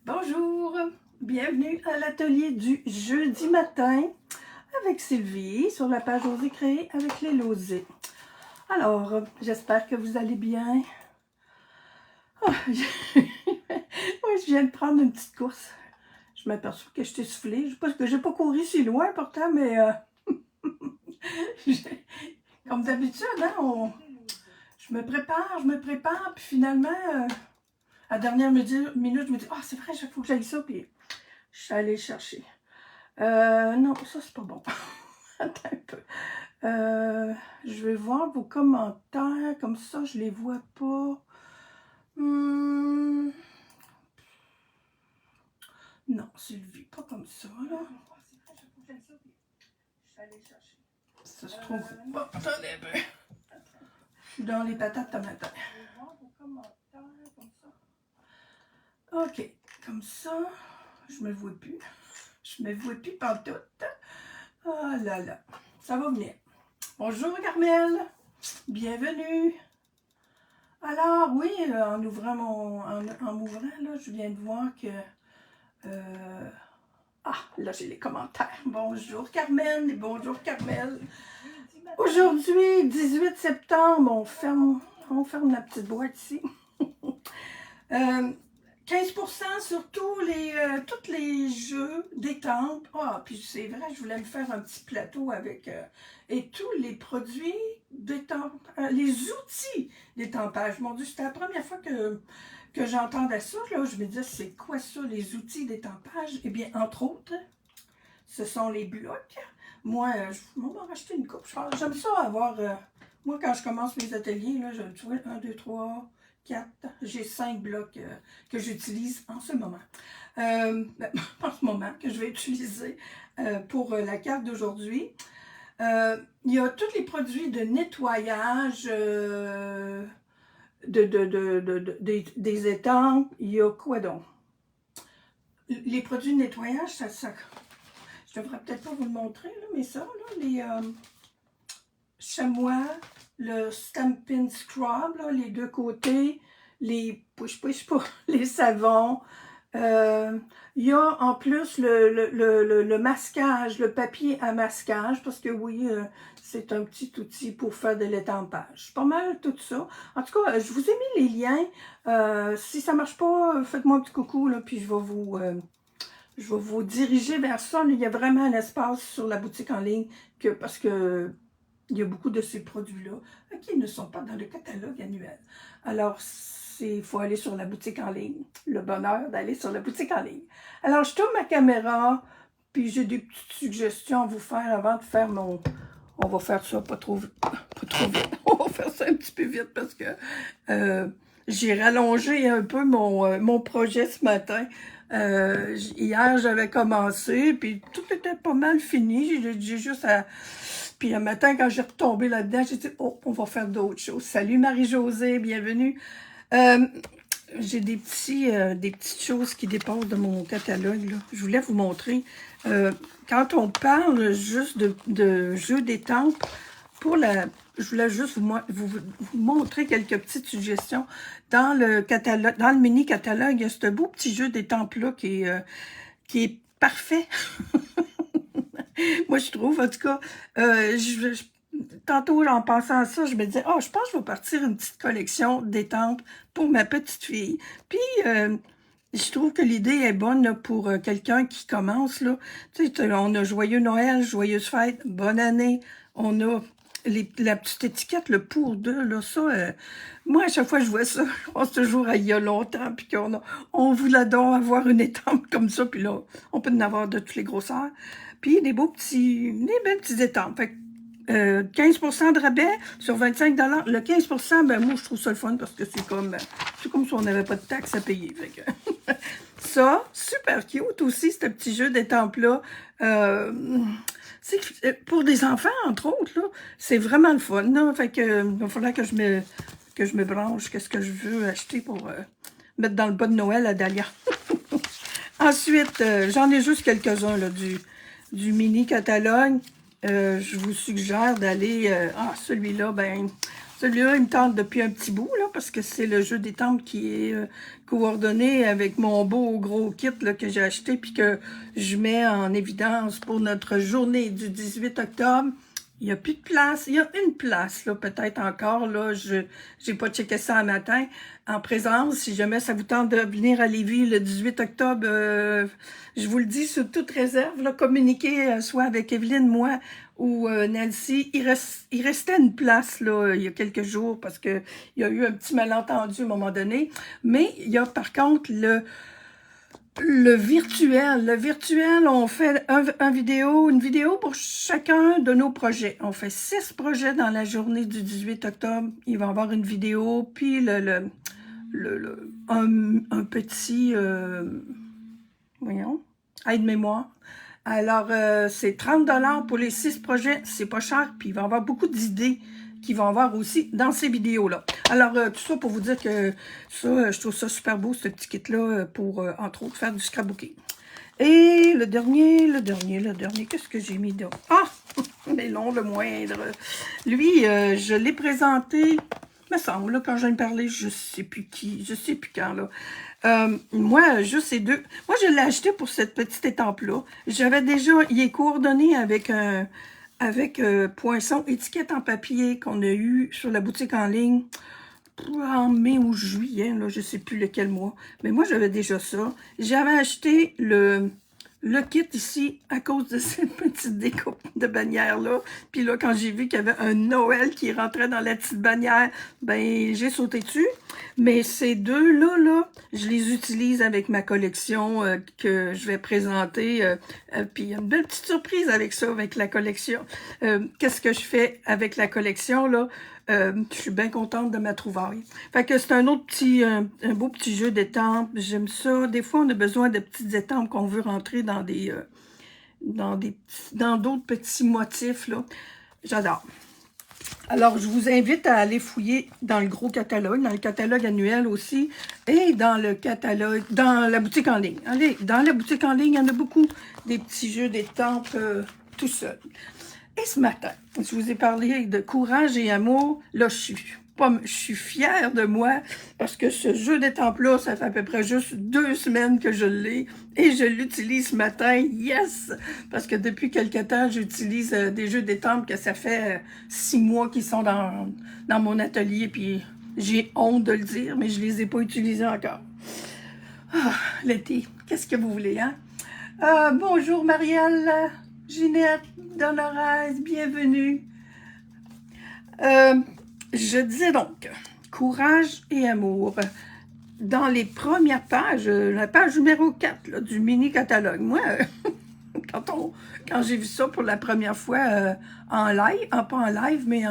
Bonjour, bienvenue à l'atelier du jeudi matin avec Sylvie sur la page Oser créer avec les Losées. Alors, j'espère que vous allez bien. Oh, oui, je viens de prendre une petite course. Je m'aperçois que je t'ai soufflé. Je pense que j'ai pas couru si loin pourtant, mais comme d'habitude, hein, je me prépare, puis finalement, à la dernière minute, je me dis, ah, c'est vrai, il faut que j'aille ça, puis je suis allée le chercher. Non, ça, c'est pas bon. Attends un peu. Je vais voir vos commentaires, comme ça, je les vois pas. Non, Sylvie, pas comme ça, là. Je suis allée chercher. Ça se trouve. Oh, attendez un peu. Je suis dans les patates tomates. Je vais voir vos commentaires, comme ça. OK, comme ça, je me vois plus. Je me vois plus pantoute. Oh là là, ça va venir. Bonjour Carmel, bienvenue. Alors oui, en m'ouvrant, là, je viens de voir que... là j'ai les commentaires. Bonjour Carmen et bonjour Carmel. Aujourd'hui, 18 septembre, on ferme la petite boîte ici. 15% sur tous les jeux détente. Ah, puis c'est vrai, je voulais me faire un petit plateau avec et tous les produits détente, les outils d'étampage. Mon Dieu, c'était la première fois que j'entendais ça. Là, je me disais, c'est quoi ça, les outils d'étampage? Eh bien, entre autres, ce sont les blocs. Moi, je vais m'en racheter une coupe. J'aime ça avoir... moi, quand je commence mes ateliers, là, tu vois, 1, 2, 3... 4, j'ai 5 blocs que j'utilise en ce moment. En ce moment, que je vais utiliser pour la carte d'aujourd'hui. Il y a tous les produits de nettoyage des étangs. Il y a quoi donc? Les produits de nettoyage, ça je devrais peut-être pas vous le montrer, là, mais ça, là, les chamois, le Stampin' Scrub, là, les deux côtés, les push-push pour les savons. Il y a en plus le masquage, le papier à masquage, parce que oui, c'est un petit outil pour faire de l'étampage. Pas mal tout ça. En tout cas, je vous ai mis les liens. Si ça marche pas, faites-moi un petit coucou, là, puis je vais vous diriger vers ça. Il y a vraiment un espace sur la boutique en ligne, parce que il y a beaucoup de ces produits-là qui ne sont pas dans le catalogue annuel. Alors, il faut aller sur la boutique en ligne. Le bonheur d'aller sur la boutique en ligne. Alors, je tourne ma caméra, puis j'ai des petites suggestions à vous faire avant de faire mon... On va faire ça pas trop vite. On va faire ça un petit peu vite parce que j'ai rallongé un peu mon projet ce matin. Hier, j'avais commencé, puis tout était pas mal fini. J'ai juste à... Puis un matin, quand j'ai retombé là-dedans, j'ai dit, oh, on va faire d'autres choses. Salut Marie-Josée, bienvenue. J'ai des petites choses qui dépassent de mon catalogue, là. Je voulais vous montrer. Quand on parle juste de jeux d'étampes, je voulais juste vous montrer quelques petites suggestions. Dans le catalogue, dans le mini-catalogue, il y a ce beau petit jeu d'étampes-là qui est parfait. Moi, je trouve, en tout cas, tantôt, en pensant à ça, je me disais, oh, je pense que je vais partir une petite collection d'étampes pour ma petite fille. Puis, je trouve que l'idée est bonne là, pour quelqu'un qui commence. Là. Tu sais, on a Joyeux Noël, Joyeuse Fête, Bonne année. On a la petite étiquette, le pour deux. Là, ça, moi, à chaque fois que je vois ça, je pense toujours à il y a longtemps, puis on voulait donc avoir une étampe comme ça, puis là, on peut en avoir de toutes les grosseurs. Puis des belles petites étampes. Fait que, 15% de rabais sur 25 $. Le 15%, ben moi, je trouve ça le fun parce que c'est comme si on n'avait pas de taxes à payer. Fait que ça, super cute aussi, ce petit jeu d'étampes-là. Pour des enfants, entre autres, là, c'est vraiment le fun. Là. Fait que, il va falloir que je me branche, qu'est-ce que je veux acheter pour mettre dans le bas de Noël à Dahlia. Ensuite, j'en ai juste quelques-uns là, du mini-catalogue. Je vous suggère d'aller... celui-là, ben, Celui-là, il me tente depuis un petit bout, là, parce que c'est le jeu des temples qui est coordonné avec mon beau gros kit là, que j'ai acheté puis que je mets en évidence pour notre journée du 18 octobre. Il n'y a plus de place. Il y a une place, là, peut-être encore. Là, je n'ai pas checké ça un matin. En présence, si jamais ça vous tente de venir à Lévis le 18 octobre, je vous le dis sous toute réserve, là, communiquez soit avec Evelyne, moi ou Nancy. Il restait une place là, il y a quelques jours parce que il y a eu un petit malentendu à un moment donné. Mais il y a par contre le virtuel. Le virtuel, on fait une vidéo pour chacun de nos projets. On fait 6 projets dans la journée du 18 octobre. Il va y avoir une vidéo, puis un petit, voyons, aide-mémoire. Alors, c'est 30 $ pour les 6 projets. C'est pas cher, puis il va y avoir beaucoup d'idées qui vont avoir aussi dans ces vidéos-là. Alors, tout ça pour vous dire que ça, je trouve ça super beau, ce petit kit-là, pour, entre autres, faire du scrapbooking. Et le dernier, qu'est-ce que j'ai mis là? Ah! Mais non, le moindre. Lui, je l'ai présenté, me semble, là, quand j'en ai parlé, je sais plus quand, là. Moi, juste ces deux. Moi, je l'ai acheté pour cette petite étampe-là. J'avais déjà, il est coordonné avec Poinçon, étiquette en papier qu'on a eu sur la boutique en ligne en mai ou juillet, là, je ne sais plus lequel mois. Mais moi, j'avais déjà ça. J'avais acheté le kit ici à cause de cette petite découpe de bannière-là. Puis là, quand j'ai vu qu'il y avait un Noël qui rentrait dans la petite bannière, ben j'ai sauté dessus. Mais ces deux-là, là, je les utilise avec ma collection que je vais présenter. Puis il y a une belle petite surprise avec ça, avec la collection. Qu'est-ce que je fais avec la collection, là? Je suis bien contente de ma trouvaille. Fait que c'est un autre petit, un beau petit jeu d'étampes. J'aime ça. Des fois, on a besoin de petites étampes qu'on veut rentrer dans d'autres petits motifs, là. J'adore. Alors, je vous invite à aller fouiller dans le gros catalogue, dans le catalogue annuel aussi, et dans le catalogue, dans la boutique en ligne. Allez, dans la boutique en ligne, il y en a beaucoup, des petits jeux d'étampes tout seul. Et ce matin, je vous ai parlé de courage et amour. Là, je suis fière de moi parce que ce jeu d'étampes-là, ça fait à peu près juste 2 semaines que je l'ai et je l'utilise ce matin. Yes! Parce que depuis quelque temps, j'utilise des jeux d'étampes que ça fait 6 mois qu'ils sont dans mon atelier. Puis j'ai honte de le dire, mais je les ai pas utilisés encore. Ah, l'été, qu'est-ce que vous voulez, hein? Bonjour Marielle, Ginette, Dolores, bienvenue. Je disais donc, courage et amour. Dans les premières pages, la page numéro 4 là, du mini-catalogue, moi, quand j'ai vu ça pour la première fois en live, pas en live, mais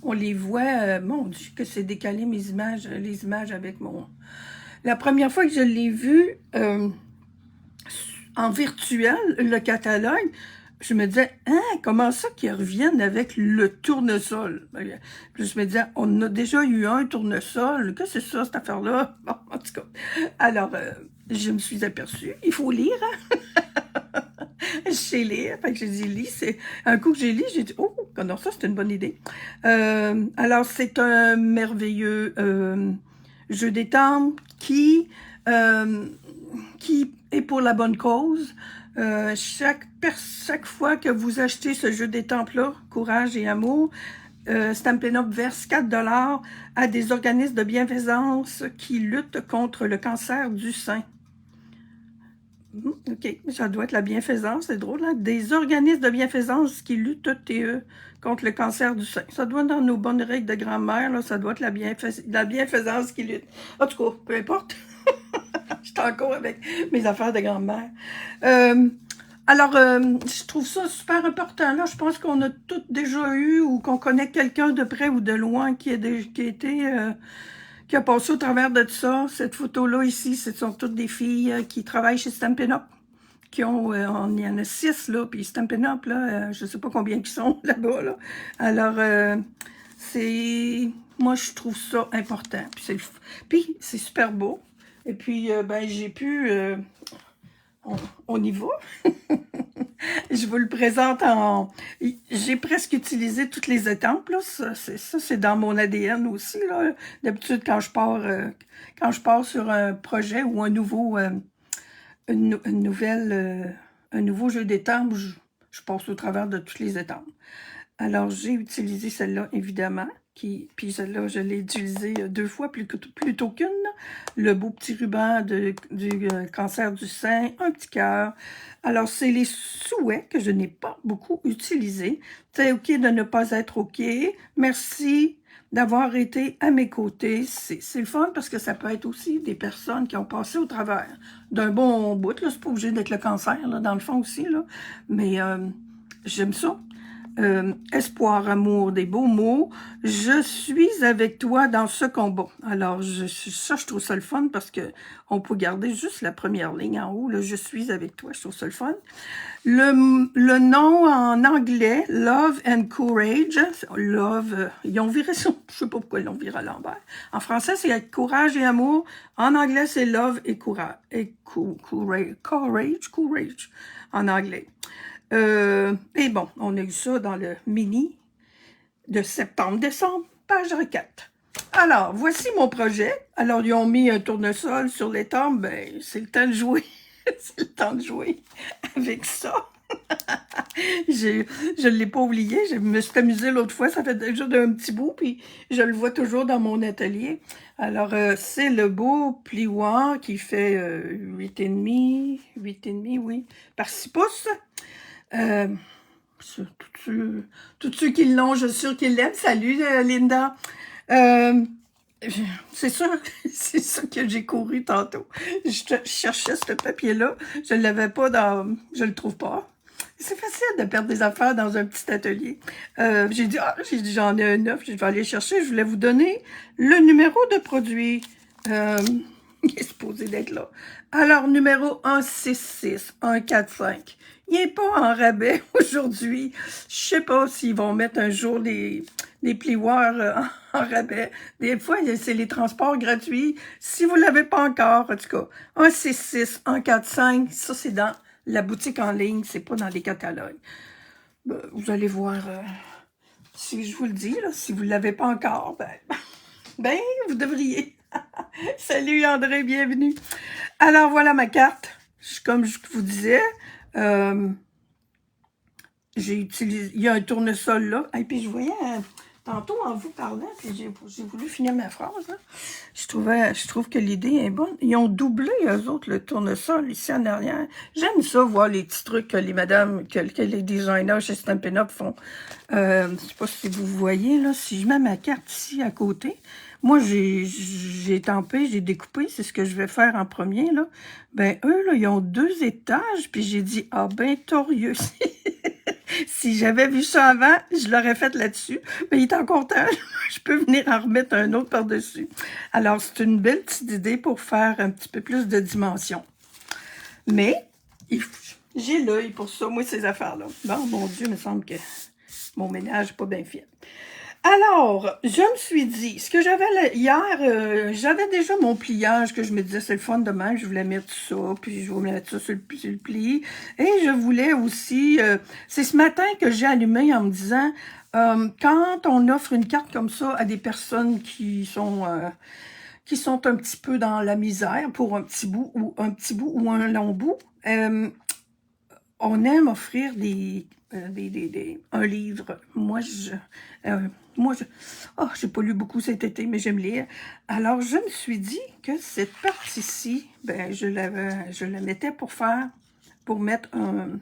on les voit, mon Dieu, que c'est décalé les images avec mon... La première fois que je l'ai vu en virtuel, le catalogue, je me disais, hein, comment ça qu'ils reviennent avec le tournesol? Puis je me disais, on a déjà eu un tournesol. Qu'est-ce que c'est ça, cette affaire-là? Bon, en tout cas. Alors, je me suis aperçue, il faut lire, hein? Je sais lire. Fait que j'ai dit, lis. Un coup que j'ai lu, j'ai dit, oh, non, ça, c'est une bonne idée. Alors, c'est un merveilleux jeu d'étampes qui est pour la bonne cause. Chaque fois que vous achetez ce jeu d'étampes-là, Courage et Amour, Stampin' Up verse 4 $ à des organismes de bienfaisance qui luttent contre le cancer du sein. OK, ça doit être la bienfaisance, c'est drôle, hein? Des organismes de bienfaisance qui luttent contre le cancer du sein. Ça doit être dans nos bonnes règles de grand-mère, là, ça doit être la bienfaisance qui lutte. En tout cas, peu importe. Je suis encore avec mes affaires de grand-mère. Alors, je trouve ça super important. Là, je pense qu'on a toutes déjà eu ou qu'on connaît quelqu'un de près ou de loin qui a passé au travers de ça. Cette photo-là ici, ce sont toutes des filles qui travaillent chez Stampin' Up. Il y en a 6, là, puis Stampin' Up, là, je sais pas combien ils sont là-bas, là. Alors, moi, je trouve ça important. Puis c'est super beau. Et puis, ben, j'ai pu... on y va. Je vous le présente en... J'ai presque utilisé toutes les étampes, là. Ça, c'est dans mon ADN aussi, là. D'habitude, quand je pars sur un projet ou un nouveau, un nouveau jeu d'étampes, je passe au travers de toutes les étampes. Alors, j'ai utilisé celle-là, évidemment. Puis celle-là, je l'ai utilisée 2 fois plutôt qu'une. Le beau petit ruban du cancer du sein, un petit cœur. Alors, c'est les souhaits que je n'ai pas beaucoup utilisés. C'est OK de ne pas être OK. Merci d'avoir été à mes côtés. C'est le fun parce que ça peut être aussi des personnes qui ont passé au travers d'un bon bout. C'est pas obligé d'être le cancer, là, dans le fond aussi. Là. Mais j'aime ça. Espoir, amour, des beaux mots. Je suis avec toi dans ce combat. Alors, je trouve ça le fun parce que on peut garder juste la première ligne en haut. Là, je suis avec toi, je trouve ça le fun. Le nom en anglais, Love and Courage. Love, ils ont viré ça. Je sais pas pourquoi ils l'ont viré à l'envers. En français, c'est courage et amour. En anglais, c'est love et courage. Courage en anglais. Et bon, on a eu ça dans le mini de septembre-décembre, page requête. Alors, voici mon projet. Alors, ils ont mis un tournesol sur l'étampe. Ben, c'est le temps de jouer. C'est le temps de jouer avec ça. Je ne l'ai pas oublié. Je me suis amusée l'autre fois. Ça fait déjà un petit bout, puis je le vois toujours dans mon atelier. Alors, c'est le beau plioir qui fait 8,5, oui, par 6 pouces. Tous ceux qui l'ont, je suis sûre qu'ils l'aiment. Salut, Linda. C'est sûr que j'ai couru tantôt. Je cherchais ce papier-là. Je ne l'avais pas dans... Je le trouve pas. C'est facile de perdre des affaires dans un petit atelier. J'ai dit, j'en ai un neuf, je vais aller chercher. Je voulais vous donner le numéro de produit. Il est supposé d'être là. Alors, numéro 166145. Il n'est pas en rabais aujourd'hui. Je sais pas s'ils vont mettre un jour des plioirs en rabais. Des fois, c'est les transports gratuits. Si vous ne l'avez pas encore, en tout cas, 166145, ça c'est dans la boutique en ligne, c'est pas dans les catalogues. Ben, vous allez voir, si je vous le dis, là, si vous ne l'avez pas encore, ben, vous devriez. Salut André, bienvenue. Alors voilà ma carte. Comme je vous disais, j'ai utilisé, il y a un tournesol là. Et puis je voyais tantôt en vous parlant, puis j'ai voulu finir ma phrase. Hein. Je trouve que l'idée est bonne. Ils ont doublé eux autres le tournesol ici en arrière. J'aime ça voir les petits trucs que les madames, que les designers chez Stampin' Up font. Je sais pas si vous voyez là, si je mets ma carte ici à côté. Moi, j'ai tempé, j'ai découpé, c'est ce que je vais faire en premier, là. Ben, eux, là, ils ont 2 étages, puis j'ai dit, ah ben, torieux. Si j'avais vu ça avant, je l'aurais fait là-dessus. Mais il est encore temps, je peux venir en remettre un autre par-dessus. Alors, c'est une belle petite idée pour faire un petit peu plus de dimension. Mais, j'ai l'œil pour ça, moi, ces affaires-là. Bon, mon Dieu, il me semble que mon ménage n'est pas bien fait. Alors, je me suis dit, ce que j'avais hier, j'avais déjà mon pliage que je me disais, c'est le fun demain, je voulais mettre ça, puis je voulais mettre ça sur le pli. Et je voulais aussi, c'est ce matin que j'ai allumé en me disant, quand on offre une carte comme ça à des personnes qui sont un petit peu dans la misère pour un petit bout ou un long bout, on aime offrir un livre. Moi, j'ai pas lu beaucoup cet été, mais j'aime lire. Alors, je me suis dit que cette partie-ci, ben, je la mettais pour mettre un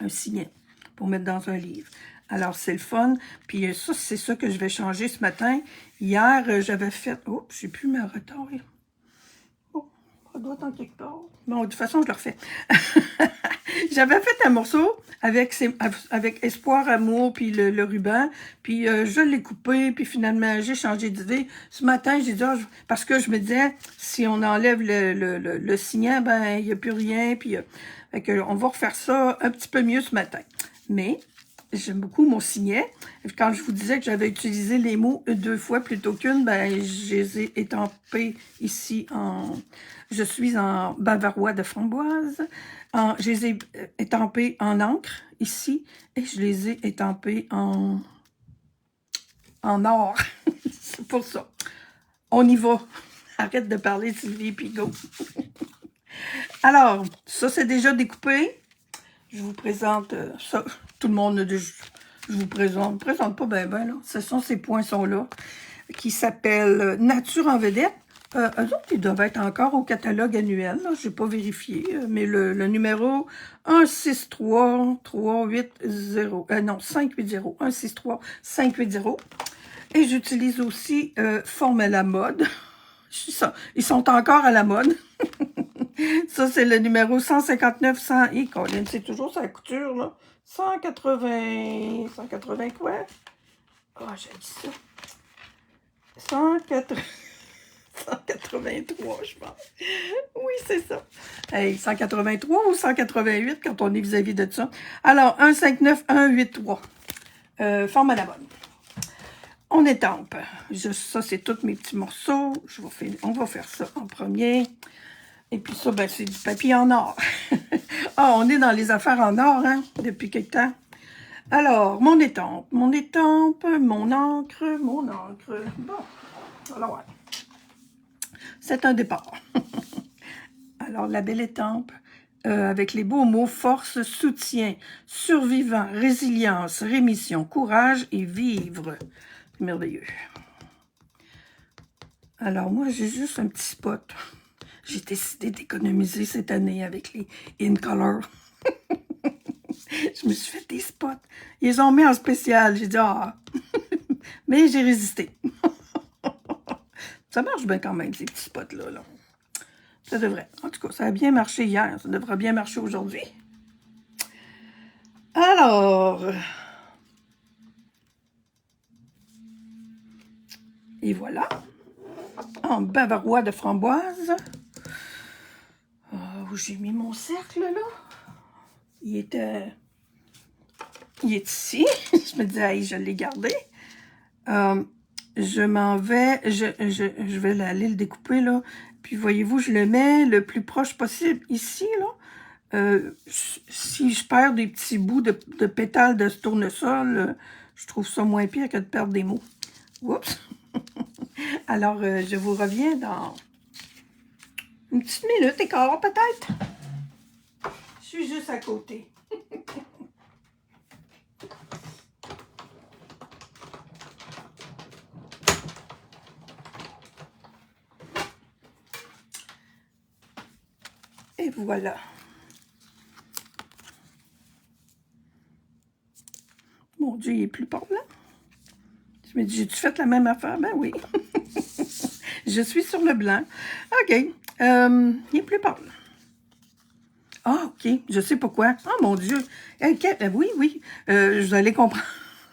signet, pour mettre dans un livre. Alors, c'est le fun. Puis ça, c'est ça que je vais changer ce matin. Hier, j'avais fait... Oh, je sais plus ma retard. Oh, ça doit être en quelque part. Bon, de toute façon, je le refais. J'avais fait un morceau avec Espoir, Amour, puis le ruban, puis je l'ai coupé, puis finalement, j'ai changé d'idée. Ce matin, j'ai dit, parce que je me disais, si on enlève le signet, ben, il n'y a plus rien, puis on va refaire ça un petit peu mieux ce matin. Mais, j'aime beaucoup mon signet. Quand je vous disais que j'avais utilisé les mots 2 fois plutôt qu'une, ben, je les ai étampés ici en... Je suis en bavarois de framboise. Je les ai étampés en encre ici et je les ai étampés en or. C'est pour ça. On y va. Arrête de parler, Sylvie, puis go. Alors, ça, c'est déjà découpé. Je vous présente ça. Tout le monde, je vous présente pas bien, là. Ce sont ces poinçons-là qui s'appellent Nature en vedette. Eux autres, ils doivent être encore au catalogue annuel. Je n'ai pas vérifié, mais le numéro 163-380, non, 580, 163-580. Et j'utilise aussi Forme à la mode. Ils sont encore à la mode. Ça, c'est le numéro 159, 100. Et Colin, c'est toujours sa couture, là. 180 quoi? Ah, j'ai dit ça. 183, je pense. Oui, c'est ça. Hey, 183 ou 188 quand on est vis-à-vis de ça. Alors, 159, 183. Forme à la bonne. On étampe. Ça, c'est tous mes petits morceaux. On va faire ça en premier. Et puis ça, ben, c'est du papier en or. Ah, on est dans les affaires en or, hein, depuis quelque temps. Alors, mon encre. Bon, alors, c'est un départ. Alors, la belle étampe, avec les beaux mots force, soutien, survivant, résilience, rémission, courage et vivre. Merveilleux. Alors, moi, j'ai juste un petit spot. J'ai décidé d'économiser cette année avec les In Color. Je me suis fait des spots. Ils les ont mis en spécial. J'ai dit, ah, mais j'ai résisté. Ça marche bien quand même, ces petits spots-là. Là. Ça devrait. En tout cas, ça a bien marché hier. Ça devrait bien marcher aujourd'hui. Alors, et voilà. En bavarois de framboise. Où j'ai mis mon cercle, là. Il est ici. Je me disais, hey, je l'ai gardé. Je m'en vais, je vais aller le découper, là. Puis, voyez-vous, je le mets le plus proche possible ici, là. Si je perds des petits bouts de pétales de ce tournesol, je trouve ça moins pire que de perdre des mots. Oups! Alors, je vous reviens dans une petite minute et quart, peut-être. Je suis juste à côté. Et voilà. Mon Dieu, il est plus parlant. Je me dis, j'ai-tu fait la même affaire? Ben oui. Je suis sur le blanc. OK. Il est plus parlant. Ah, OK. Je sais pourquoi. Oh, mon Dieu. Oui, oui. Vous allez comprendre.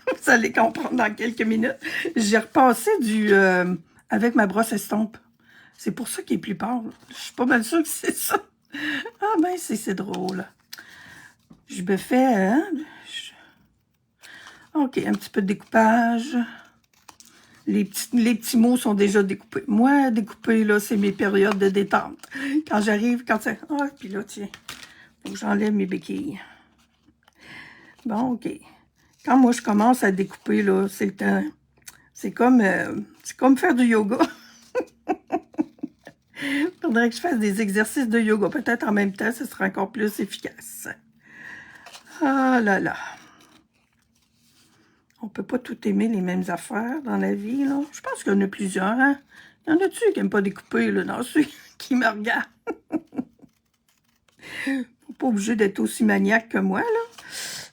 Vous allez comprendre dans quelques minutes. J'ai repassé avec ma brosse estompe. C'est pour ça qu'il est plus pâle. Je suis pas mal sûre que c'est ça. Ah, ben, c'est drôle. Je me fais... Hein? OK, un petit peu de découpage. Les petits mots sont déjà découpés. Moi, découper, là, c'est mes périodes de détente. Quand j'arrive, quand c'est... Ah, puis là, tiens, faut que j'enlève mes béquilles. Bon, OK. Quand moi, je commence à découper, là, c'est le temps. C'est comme faire du yoga. Il faudrait que je fasse des exercices de yoga. Peut-être en même temps, ce sera encore plus efficace. Ah là là. On peut pas tout aimer les mêmes affaires dans la vie, là. Je pense qu'il y en a plusieurs, hein. Il y en a-tu qui n'aiment pas découper, là, dans ceux qui me regardent? Faut pas obligé d'être aussi maniaque que moi, là.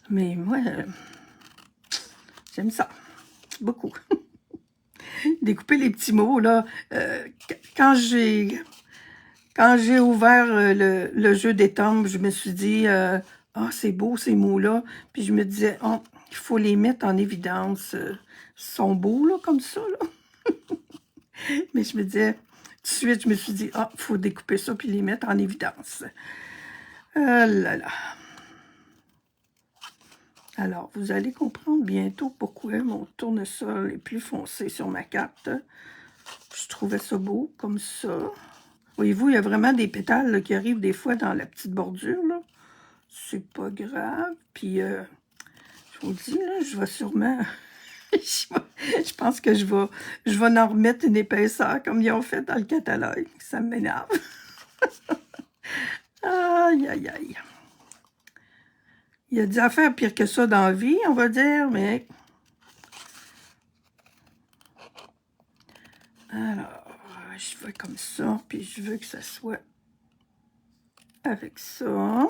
Mais moi, j'aime ça. Beaucoup. Découper les petits mots, là. Quand j'ai ouvert le jeu des tombes, je me suis dit, ah, c'est beau ces mots-là. Puis je me disais, oh, il faut les mettre en évidence. Ils sont beaux, là, comme ça, là. Mais je me disais, tout de suite, je me suis dit, ah, il faut découper ça puis les mettre en évidence. Ah là là. Alors, vous allez comprendre bientôt pourquoi mon tournesol est plus foncé sur ma carte. Je trouvais ça beau, comme ça. Voyez-vous, il y a vraiment des pétales là, qui arrivent des fois dans la petite bordure, là. C'est pas grave. Puis, je vous dis, là, je vais sûrement... je pense que je vais en remettre une épaisseur comme ils ont fait dans le catalogue. Ça m'énerve. Aïe, aïe, aïe. Il y a des affaires pires que ça dans la vie, on va dire, mais... Alors, je veux comme ça, puis je veux que ça soit avec ça.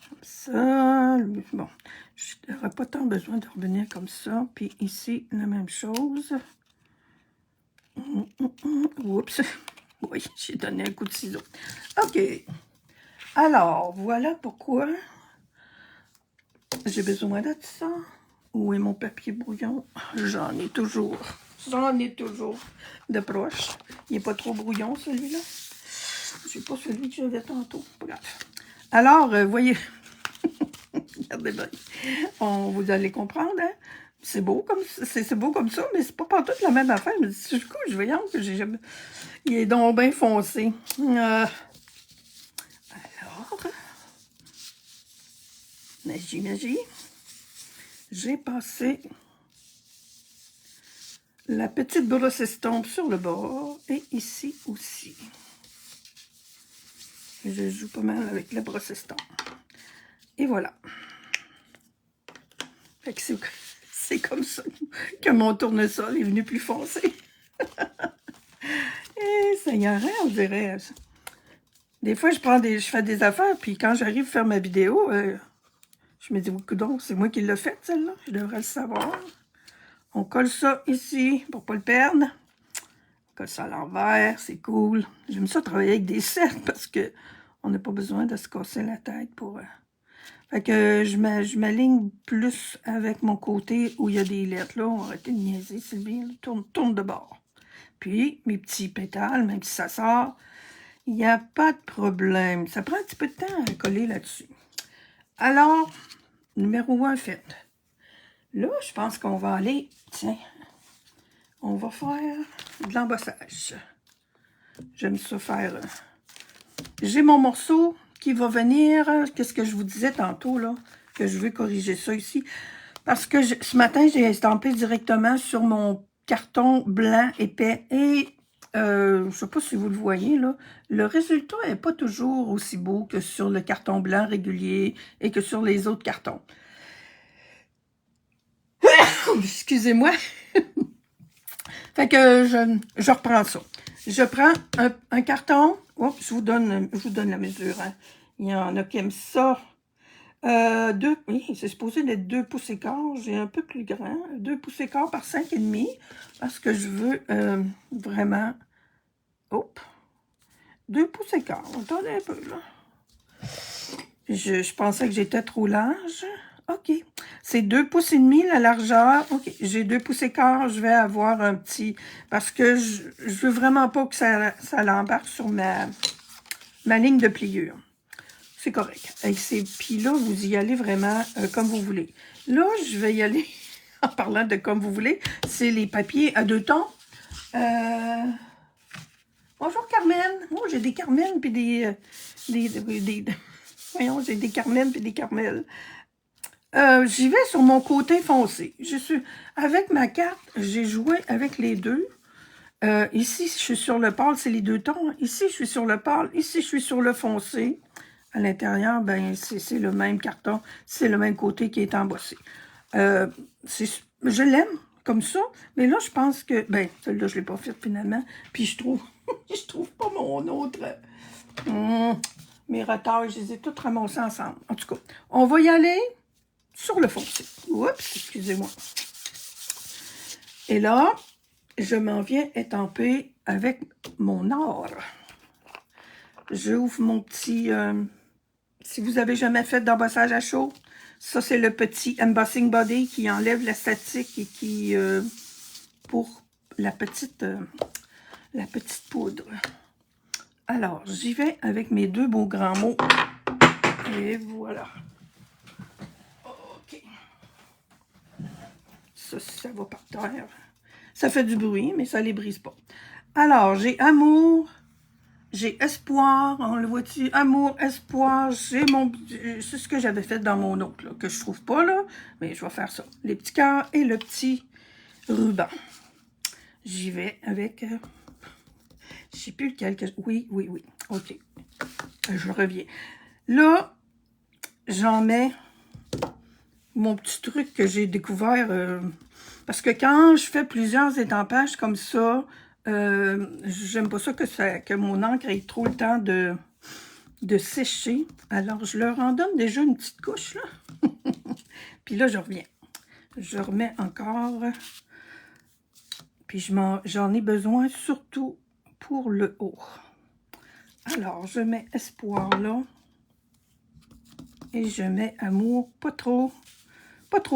Comme ça. Bon, je n'aurai pas tant besoin de revenir comme ça. Puis ici, la même chose. Oups. Oui, j'ai donné un coup de ciseau. OK. Alors, voilà pourquoi j'ai besoin de ça. Où est mon papier brouillon? J'en ai toujours. J'en ai toujours de proche. Il n'est pas trop brouillon, celui-là. C'est pas celui que j'avais tantôt. Bref. Alors, voyez... Regardez bien. Vous allez comprendre, hein? C'est beau comme ça, mais c'est pas partout la même affaire. Mais du coup, je vais que j'ai jamais... Il est donc bien foncé. Alors, magie. J'ai passé la petite brosse estompe sur le bord et ici aussi. Je joue pas mal avec la brosse estompe. Et voilà. Fait que c'est comme ça que mon tournesol est venu plus foncé. Et ça y est, on dirait. Des fois, je fais des affaires, puis quand j'arrive à faire ma vidéo, je me dis, oh, coudonc, c'est moi qui l'ai faite, celle-là. Je devrais le savoir. On colle ça ici pour pas le perdre. On colle ça à l'envers, c'est cool. J'aime ça travailler avec des cercles parce que on n'a pas besoin de se casser la tête pour... Fait que je m'aligne plus avec mon côté où il y a des lettres. Là, on va arrêter de niaiser, Sylvie. Tourne de bord. Puis, mes petits pétales, même si ça sort, il n'y a pas de problème. Ça prend un petit peu de temps à coller là-dessus. Alors, numéro 1 fait. Là, je pense qu'on va aller... Tiens, on va faire de l'embossage. J'aime ça faire... J'ai mon morceau qui va venir... Qu'est-ce que je vous disais tantôt, là? Que je veux corriger ça ici. Parce que ce matin, j'ai estampé directement sur mon carton blanc épais. Et je ne sais pas si vous le voyez, là. Le résultat n'est pas toujours aussi beau que sur le carton blanc régulier et que sur les autres cartons. Excusez-moi. Fait que je reprends ça. Je prends un carton. Oh, je vous donne la mesure. Hein. Il y en a qui aiment ça. Oui, c'est supposé d'être 2 pouces et quart. J'ai un peu plus grand. 2 pouces et quart par 5,5. Parce que je veux vraiment... Hop. 2 pouces et quart. Attendez un peu, là. Je pensais que j'étais trop large. OK. C'est 2 pouces et demi la largeur. OK. J'ai 2 pouces et quart. Je vais avoir un petit... Parce que je veux vraiment pas que ça l'embarque sur ma ligne de pliure. C'est correct. Puis là, vous y allez vraiment comme vous voulez. Là, je vais y aller, en parlant de comme vous voulez, c'est les papiers à 2 tons. Bonjour Carmen. Oh, j'ai des Carmen puis voyons, j'ai des Carmen puis des Carmel. J'y vais sur mon côté foncé. Avec ma carte, j'ai joué avec les deux. Ici, je suis sur le pâle, c'est les 2 tons. Ici, je suis sur le pâle. Ici, je suis sur le foncé. À l'intérieur, ben c'est le même carton. C'est le même côté qui est embossé. Je l'aime comme ça. Mais là, je pense que... Ben, celle-là, je ne l'ai pas faite finalement. Puis je trouve... je trouve pas mon autre... mes retards, je les ai tous ramassés ensemble. En tout cas, on va y aller sur le foncé. Oups, excusez-moi. Et là, je m'en viens étamper avec mon or. J'ouvre mon petit... si vous avez jamais fait d'embossage à chaud, ça c'est le petit embossing body qui enlève la statique et qui... pour la petite poudre. Alors, j'y vais avec mes deux beaux grands mots. Et voilà. OK. Ça va par terre. Ça fait du bruit, mais ça ne les brise pas. Alors, j'ai amour, j'ai espoir, on le voit-tu? Amour, espoir, j'ai mon... C'est ce que j'avais fait dans mon autre, là, que je trouve pas, là, mais je vais faire ça. Les petits cœurs et le petit ruban. J'y vais avec... je sais plus lequel que... Oui. OK. Je reviens. Là, j'en mets mon petit truc que j'ai découvert... parce que quand je fais plusieurs étampages comme ça, j'aime pas ça que mon encre ait trop le temps de sécher. Alors, je leur en donne déjà une petite couche, là. Puis là, je reviens. Je remets encore. Puis j'en ai besoin surtout pour le haut. Alors, je mets espoir là. Et je mets amour pas trop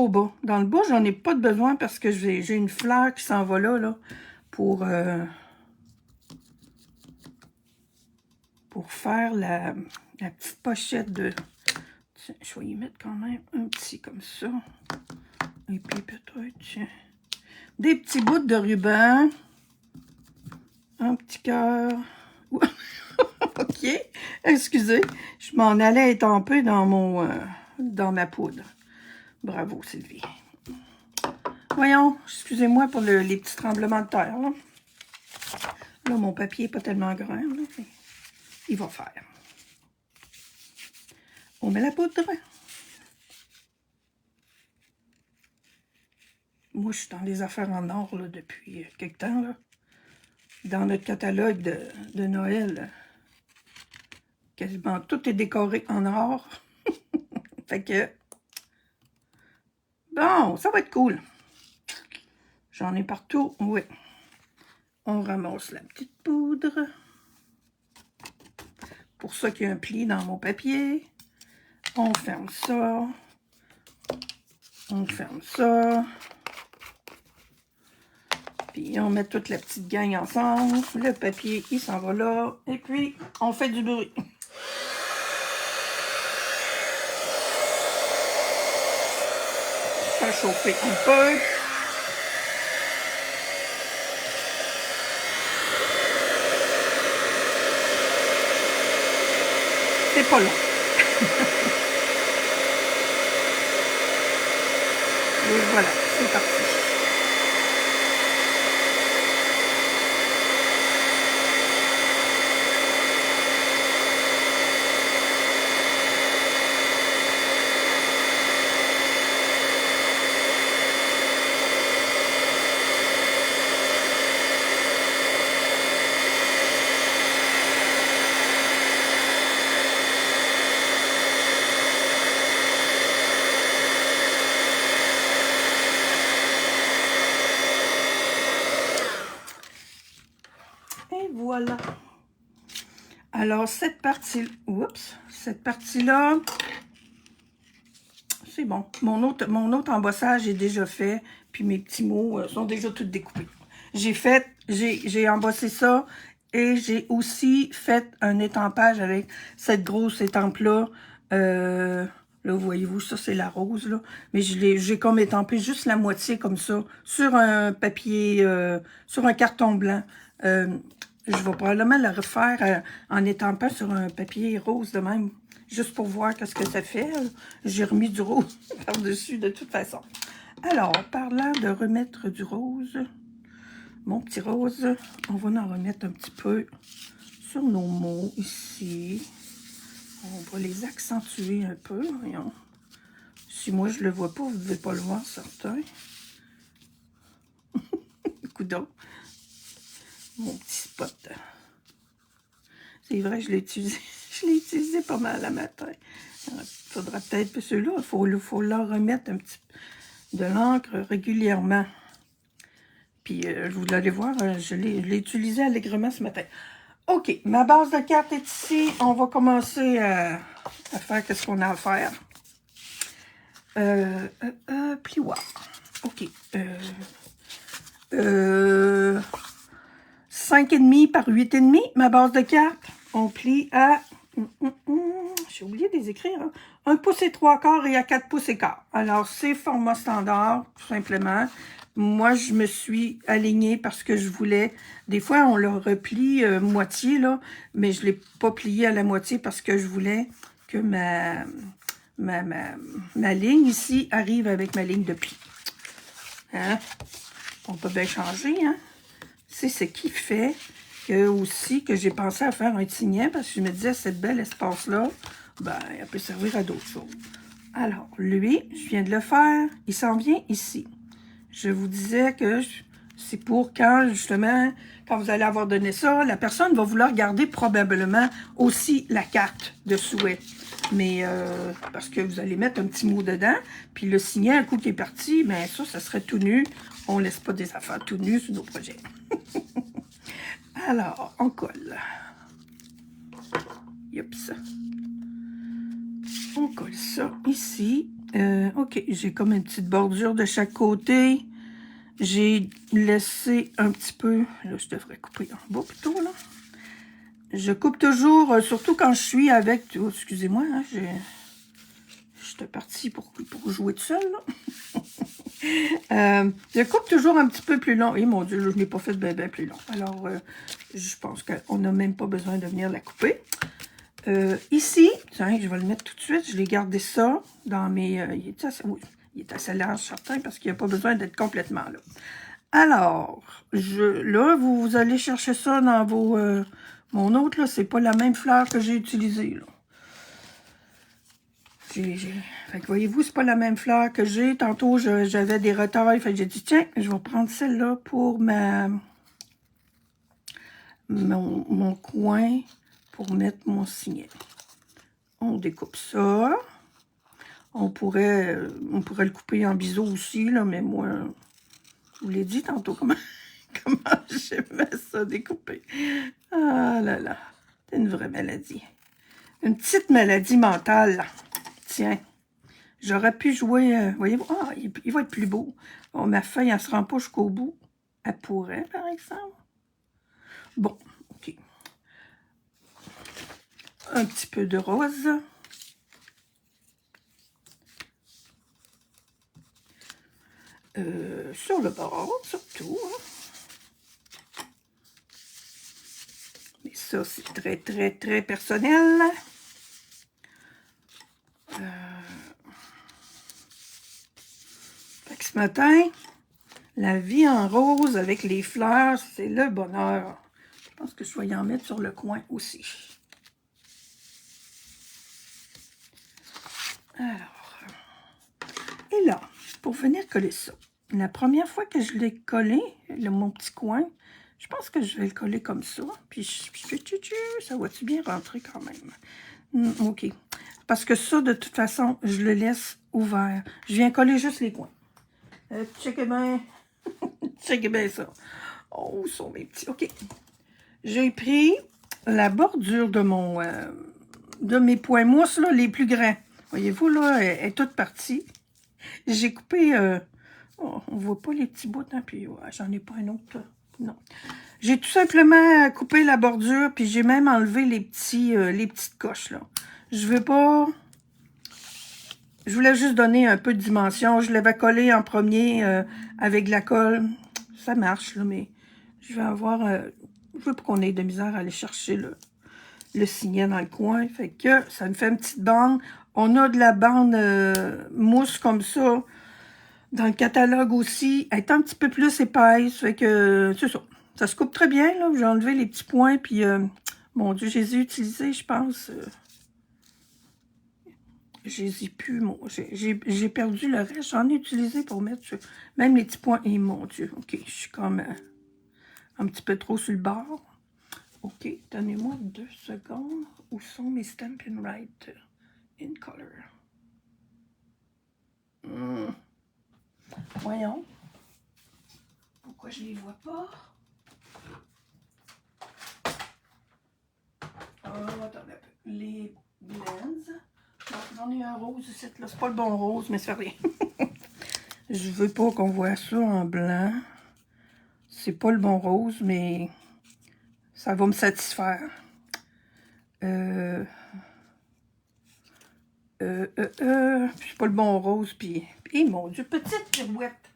bas. Dans le bas, j'en ai pas de besoin parce que j'ai une fleur qui s'en va là, pour faire la petite pochette de... Tiens, je vais y mettre quand même un petit comme ça. Et puis peut-être, tiens, des petits bouts de ruban. Un petit cœur. OK. Excusez, je m'en allais étamper dans ma poudre. Bravo, Sylvie. Voyons, excusez-moi pour les petits tremblements de terre. Là, mon papier n'est pas tellement grand. Là, il va faire. On met la poudre. Moi, je suis dans les affaires en or là, depuis quelque temps. Là. Dans notre catalogue de Noël, quasiment tout est décoré en or. Fait que, bon, ça va être cool. J'en ai partout, oui. On ramasse la petite poudre. Pour ça qu'il y a un pli dans mon papier. On ferme ça. On ferme ça. Puis on met toute la petite gang ensemble. Le papier, il s'en va là. Et puis, on fait du bruit. Faire chauffer un peu. C'est pas long. Et voilà, c'est parti. Voilà. Alors, cette partie-là, c'est bon. Mon autre embossage est déjà fait, puis mes petits mots sont déjà tous découpés. J'ai embossé ça, et j'ai aussi fait un étampage avec cette grosse étampe-là. Là, voyez-vous, ça, c'est la rose, là. Mais j'ai comme étampé juste la moitié, comme ça, sur un papier, sur un carton blanc. Je vais probablement le refaire en étampant sur un papier rose de même, juste pour voir qu'est-ce que ça fait. J'ai remis du rose par-dessus de toute façon. Alors, parlant de remettre du rose, mon petit rose, on va en remettre un petit peu sur nos mots ici. On va les accentuer un peu, voyons. Si moi je le vois pas, vous ne devez pas le voir, certain. Coudonc. Mon petit spot. C'est vrai, je l'ai utilisé pas mal à matin. Il faudra peut-être, ceux-là, il faut leur remettre un petit de l'encre régulièrement. Puis, vous allez voir, je l'ai utilisé allègrement ce matin. OK, ma base de cartes est ici. On va commencer à faire ce qu'on a à faire. Plioir. OK. 5,5 par 8,5, ma base de cartes. on plie à... J'ai oublié de les écrire. Hein? 1 pouce et 3/4 et à 4 pouces et quart. Alors, c'est format standard, tout simplement. Moi, je me suis alignée parce que je voulais... Des fois, on le replie moitié, là, mais je ne l'ai pas plié à la moitié parce que je voulais que ma ligne ici arrive avec ma ligne de pli. Hein? On peut bien changer, hein? C'est ce qui fait que aussi que j'ai pensé à faire un tignet parce que je me disais, cette belle espace-là, ben, elle peut servir à d'autres choses. Alors, lui, je viens de le faire, il s'en vient ici. Je vous disais que c'est pour quand, justement, quand vous allez avoir donné ça, la personne va vouloir garder probablement aussi la carte de souhait. Mais, parce que vous allez mettre un petit mot dedans, puis le signet, un coup qui est parti, ben ça serait tout nu. On ne laisse pas des affaires tout nues sur nos projets. Alors, on colle. Youps. On colle ça ici. OK, j'ai comme une petite bordure de chaque côté. J'ai laissé un petit peu... Là, je devrais couper en bas plutôt, là. Je coupe toujours, surtout quand je suis avec... Oh, excusez-moi, hein, j'étais partie pour jouer tout seul, là. Je coupe toujours un petit peu plus long. Et mon Dieu, je ne l'ai pas fait bien plus long. Alors, je pense qu'on n'a même pas besoin de venir la couper. Ici, tiens, je vais le mettre tout de suite. Je l'ai gardé ça dans mes... oui, il est assez large, certain, parce qu'il n'y a pas besoin d'être complètement là. Alors, là, vous allez chercher ça dans vos... mon autre, là, c'est pas la même fleur que j'ai utilisée, là. Fait que voyez-vous, c'est pas la même fleur que j'ai. Tantôt, j'avais des retailles. Fait que j'ai dit, tiens, je vais prendre celle-là pour mon coin pour mettre mon signet. On découpe ça. On pourrait le couper en biseau aussi, là, mais moi, je vous l'ai dit tantôt comment j'aimais ça découper. Ah là là, c'est une vraie maladie. Une petite maladie mentale, là. Tiens. J'aurais pu jouer, voyez-vous, il va être plus beau. Bon, ma feuille, elle ne se rend pas jusqu'au bout. Elle pourrait, par exemple. Bon, OK. Un petit peu de rose. Sur le bord, surtout. Hein. Mais ça, c'est très, très, très personnel. Fait que ce matin, la vie en rose avec les fleurs, c'est le bonheur. Je pense que je vais y en mettre sur le coin aussi. Alors, et là, pour venir coller ça, la première fois que je l'ai collé, mon petit coin, je pense que je vais le coller comme ça. Puis, ça va-tu bien rentrer quand même? OK. Parce que ça, de toute façon, je le laisse ouvert. Je viens coller juste les coins. Checkez bien. Checkez bien ça. Oh, sont mes petits. OK. J'ai pris la bordure de mes points mousse, là, les plus grands. Voyez-vous, là, elle est toute partie. J'ai coupé... on voit pas les petits bouts, hein, puis ouais, j'en ai pas un autre. Non. J'ai tout simplement coupé la bordure, puis j'ai même enlevé les petites coches, là. Je veux pas... Je voulais juste donner un peu de dimension. Je l'avais collé en premier avec de la colle. Ça marche, là, mais je vais avoir... je veux pas qu'on ait de misère à aller chercher le signet dans le coin. Fait que ça me fait une petite bande. On a de la bande mousse comme ça. Dans le catalogue aussi, elle est un petit peu plus épaisse. Fait que c'est ça. Ça se coupe très bien, là. J'ai enlevé les petits points, puis mon Dieu, je les ai utilisés, je pense. Je les ai plus, j'ai perdu le reste. J'en ai utilisé pour mettre même les petits points. Et mon Dieu, OK, je suis comme un petit peu trop sur le bord. OK, donnez-moi 2 secondes. Où sont mes Stampin' Right in color? Voyons. Pourquoi je les vois pas? Attendez un peu. Les blends. J'en ai un rose ici. Là, c'est pas le bon rose, mais ça fait rien. Je veux pas qu'on voit ça en blanc. C'est pas le bon rose, mais ça va me satisfaire. Puis pas le bon rose, puis... Et mon Dieu, petite pirouette.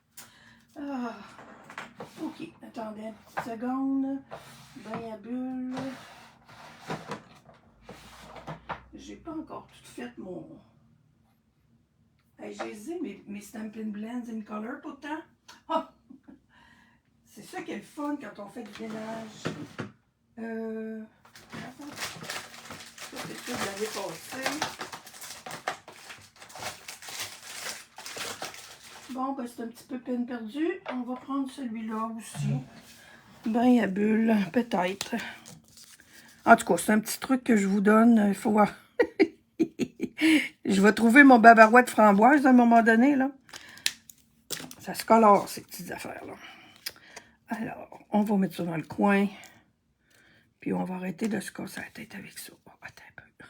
Ah, ok, attendez une petite seconde. Bain à bulles. J'ai pas encore tout fait mon... Hey, j'ai mes Stampin' Blends in Color pourtant. Ah! C'est ça qui est le fun quand on fait du ménage. Ça, c'est ça de l'année passée. Bon, ben c'est un petit peu peine perdue. On va prendre celui-là aussi. Bain à bulles, peut-être. En tout cas, c'est un petit truc que je vous donne. Il faut voir. Je vais trouver mon bavarois de framboise à un moment donné, là. Ça se colore, ces petites affaires-là. Alors, on va mettre ça dans le coin. Puis on va arrêter de se casser la tête avec ça. Oh, attends un peu.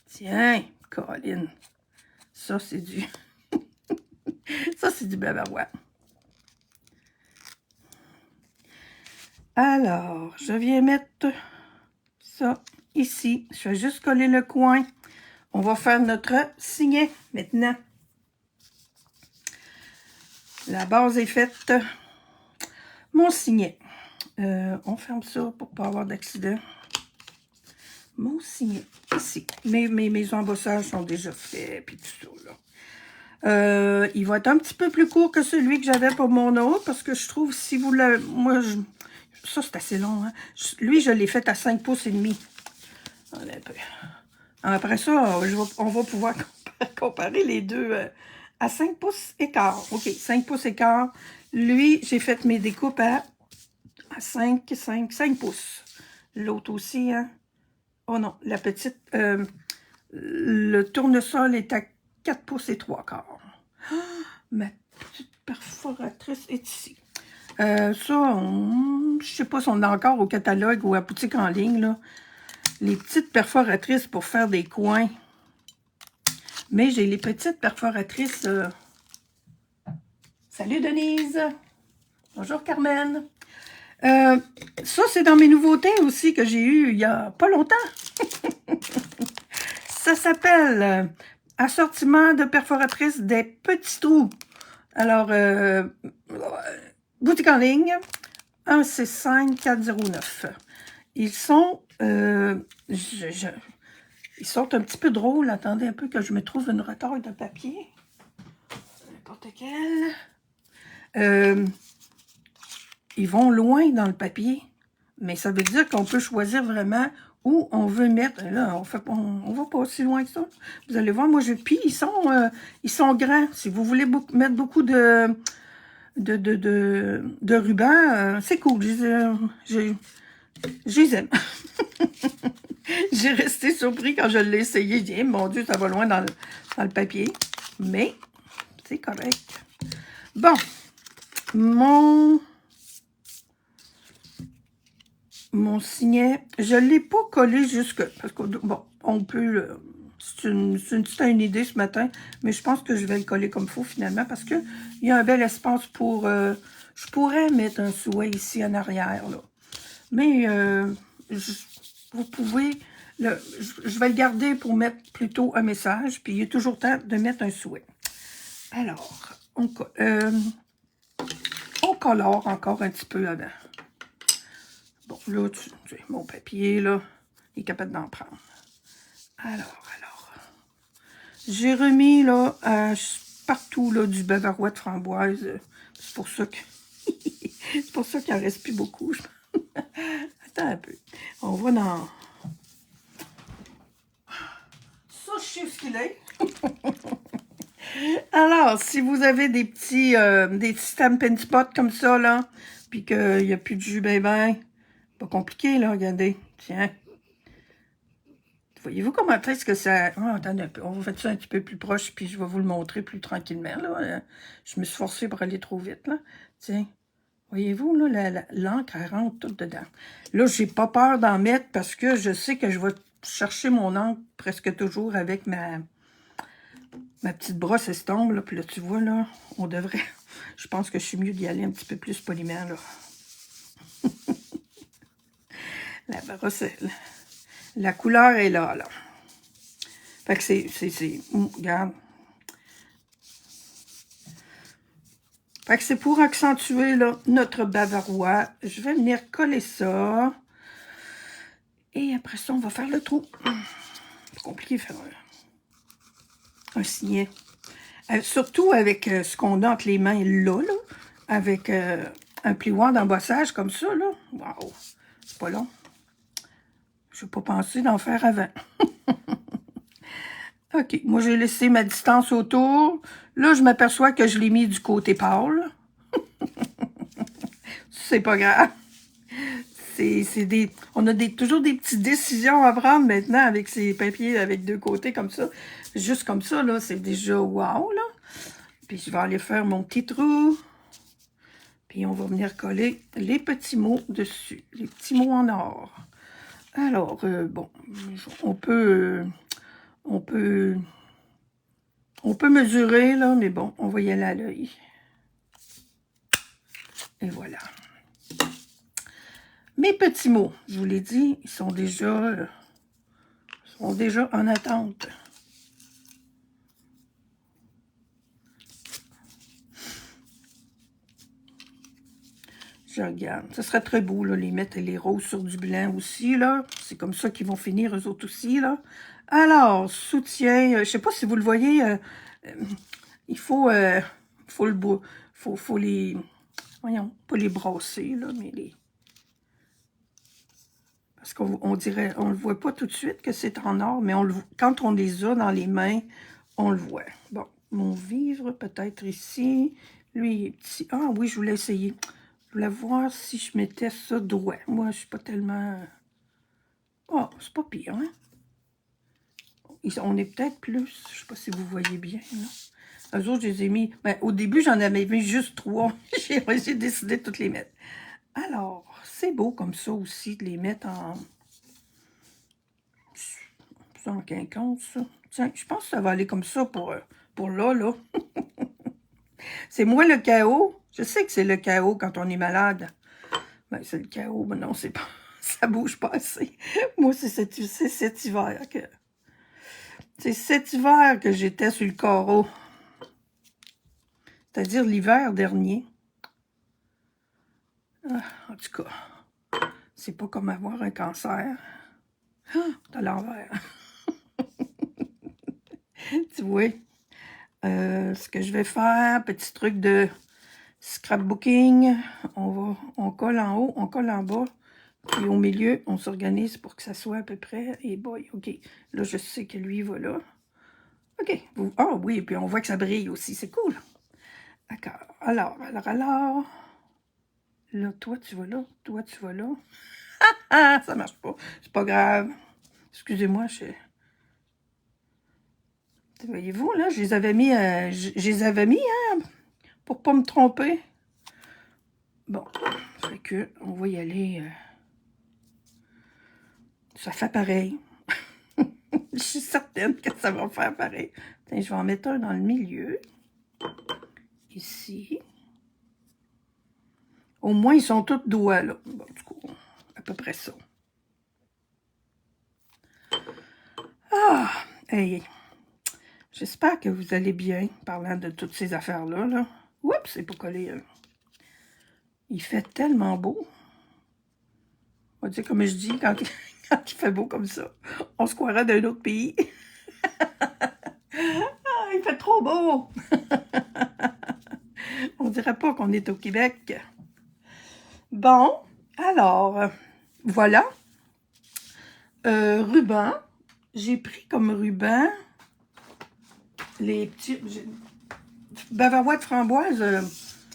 Tiens, Colin. Ça, c'est du... ça, c'est du bavarois. Alors, je viens mettre ça ici. Je vais juste coller le coin. On va faire notre signet maintenant. La base est faite. Mon signet. On ferme ça pour ne pas avoir d'accident. Mon signet, ici. Mes embossages sont déjà faits, puis tout ça, là. Il va être un petit peu plus court que celui que j'avais pour mon autre, parce que je trouve, si vous le... Moi, ça, c'est assez long, hein. Lui, je l'ai fait à 5 pouces et demi. Attendez un peu. Après ça, on va pouvoir comparer les deux à 5 pouces et quart. OK, 5 pouces et quart. Lui, j'ai fait mes découpes à 5 pouces. L'autre aussi, hein. Oh non, la petite... le tournesol est à 4 pouces et 3 quarts. Ah, ma petite perforatrice est ici. Ça, je sais pas si on a encore au catalogue ou à boutique en ligne, là. Les petites perforatrices pour faire des coins. Mais j'ai les petites perforatrices. Salut Denise. Bonjour Carmen. Ça, c'est dans mes nouveautés aussi que j'ai eu il y a pas longtemps. Ça s'appelle Assortiment de perforatrices des petits trous. Alors, boutique en ligne, 165-409. Ils sont, ils sont un petit peu drôles. Attendez un peu que je me trouve une retaille de papier. N'importe quel. Ils vont loin dans le papier. Mais ça veut dire qu'on peut choisir vraiment où on veut mettre. Là, on va pas aussi loin que ça. Vous allez voir, moi, puis ils sont grands. Si vous voulez mettre beaucoup de ruban, c'est cool. Je les aime. J'ai resté surpris quand je l'ai essayé. J'ai dit, mon Dieu, ça va loin dans le papier. Mais, c'est correct. Bon, mon signet, je ne l'ai pas collé jusque... Parce que, bon, on peut... C'est une idée ce matin, mais je pense que je vais le coller comme il faut finalement parce qu'il y a un bel espace pour... je pourrais mettre un souhait ici en arrière, là. Mais vous pouvez... je vais le garder pour mettre plutôt un message, puis il est toujours temps de mettre un souhait. Alors, on colore encore un petit peu là-dedans. Bon, là, mon papier, là, il est capable d'en prendre. Alors, j'ai remis, là, partout, là, du bavarois de framboise. C'est pour ça que... c'est pour ça qu'il n'en reste plus beaucoup. Attends un peu. On va dans... Ça, je sais ce qu'il est. Alors, si vous avez des petits Stampin' Spots comme ça, là, puis qu'il n'y a plus de jus ben, pas compliqué, là, regardez. Tiens. Voyez-vous comment est-ce que ça... Oh, attendez un peu, on va faire ça un petit peu plus proche, puis je vais vous le montrer plus tranquillement, là. Je me suis forcée pour aller trop vite, là. Tiens. Voyez-vous, là, l'encre, elle rentre tout dedans. Là, j'ai pas peur d'en mettre parce que je sais que je vais chercher mon encre presque toujours avec ma petite brosse estompe, là. Puis là, tu vois, là, on devrait... Je pense que je suis mieux d'y aller un petit peu plus poliment, là. La brosse, la couleur est là, là. Fait que regarde. Fait que c'est pour accentuer, là, notre bavarois. Je vais venir coller ça. Et après ça, on va faire le trou. C'est compliqué de faire un signet. Surtout avec ce qu'on a entre les mains là, avec un plioir d'embossage comme ça, là. Waouh! C'est pas long. Je n'ai pas pensé d'en faire avant. OK, moi j'ai laissé ma distance autour. Là, je m'aperçois que je l'ai mis du côté pâle. C'est pas grave. On a toujours des petites décisions à prendre maintenant avec ces papiers avec deux côtés comme ça. Juste comme ça, là, c'est déjà wow, là. Puis je vais aller faire mon petit trou. Puis on va venir coller les petits mots dessus. Les petits mots en or. Alors, bon, on peut mesurer, là, mais bon, on va y aller à l'œil. Et voilà. Mes petits mots, je vous l'ai dit, ils sont déjà en attente. Je regarde. Ce serait très beau, là, les mettre les roses sur du blanc aussi, là. C'est comme ça qu'ils vont finir, eux autres aussi, là. Alors, soutien, je sais pas si vous le voyez, il faut les, voyons, pas les brasser, là, mais les... Parce qu'on dirait, on le voit pas tout de suite que c'est en or, mais quand on les a dans les mains, on le voit. Bon, mon vivre, peut-être ici. Lui, il est petit. Ah oui, je voulais essayer. Je voulais voir si je mettais ça droit. Moi, je suis pas tellement... Oh, c'est pas pire, hein? On est peut-être plus. Je sais pas si vous voyez bien, là. Eux autres, je les ai mis... Ben, au début, j'en avais mis juste 3. J'ai décidé de toutes les mettre. Alors, c'est beau comme ça aussi, de les mettre en quinconce, ça. Tiens, je pense que ça va aller comme ça pour là. C'est moi le chaos. Je sais que c'est le chaos quand on est malade. Ben, c'est le chaos, mais non, c'est pas... Ça bouge pas assez. Moi, c'est cet hiver que... C'est cet hiver que j'étais sur le carreau. C'est-à-dire l'hiver dernier. Ah, en tout cas, c'est pas comme avoir un cancer. Ah, de l'envers. Tu vois, ce que je vais faire, petit truc de scrapbooking. On colle en haut, on colle en bas. Puis au milieu, on s'organise pour que ça soit à peu près. Et boy, OK. Là, je sais que lui va là. OK. Ah oui, et puis on voit que ça brille aussi. C'est cool. D'accord. Alors. Là, toi, tu vas là. Toi, tu vas là. Ah, ça marche pas. C'est pas grave. Excusez-moi, voyez-vous, là, je les avais mis, hein, pour pas me tromper. Bon, fait que, on va y aller. Ça fait pareil. Je suis certaine que ça va faire pareil. Tiens, je vais en mettre un dans le milieu. Ici. Au moins, ils sont tous doigts, là. Bon, du coup, à peu près ça. Ah! Hey! J'espère que vous allez bien, parlant de toutes ces affaires-là, là. Oups, c'est pas collé. Il fait tellement beau. On va dire, comme je dis, quand il fait beau comme ça, on se croirait d'un autre pays. Ah, il fait trop beau! On dirait pas qu'on est au Québec. Bon, alors, voilà. Ruban. J'ai pris comme ruban les petits... Bavarois de framboise,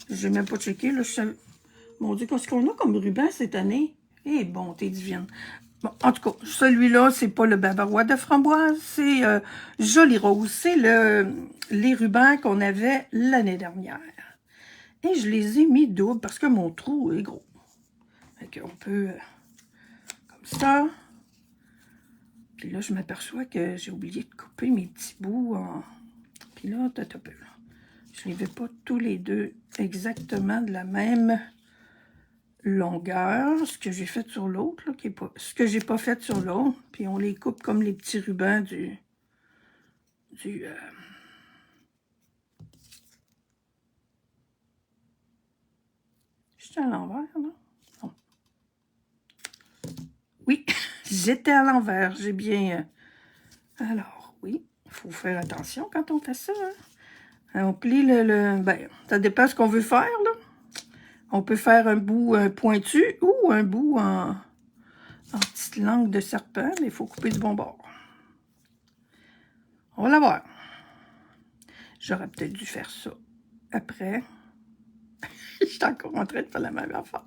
je n'ai même pas checké. Là, mon Dieu, qu'est-ce qu'on a comme ruban cette année? Eh, bonté divine. Bon, en tout cas, celui-là, c'est pas le bavarois de framboise, c'est Joli Rose. C'est les rubans qu'on avait l'année dernière. Et je les ai mis double parce que mon trou est gros. Fait qu'on peut, comme ça. Puis là, je m'aperçois que j'ai oublié de couper mes petits bouts. Puis là, t'as peu. Je ne les veux pas tous les deux exactement de la même longueur, ce que j'ai fait sur l'autre, ce que j'ai pas fait sur l'autre, puis on les coupe comme les petits rubans du j'étais à l'envers, là? Non. Oui, j'étais à l'envers, j'ai bien... Alors, oui, il faut faire attention quand on fait ça, hein? On plie ben, ça dépend ce qu'on veut faire, là. On peut faire un bout pointu ou un bout en petite langue de serpent, mais il faut couper du bon bord. On va la voir. J'aurais peut-être dû faire ça après. Je suis encore en train de faire la même affaire.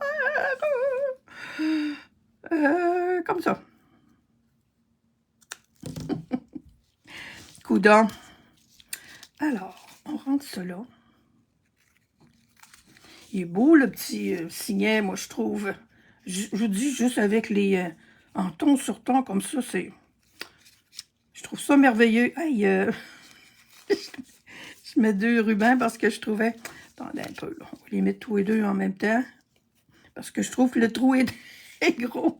Comme ça. Coudon. Alors, on rentre ça là. Il est beau, le petit signet, moi, je trouve. Je vous dis, juste avec les... en ton sur ton, comme ça, c'est... Je trouve ça merveilleux. Aïe! Je mets 2 rubans parce que je trouvais... Attendez un peu, là. On va les mettre tous les deux en même temps. Parce que je trouve que le trou est gros.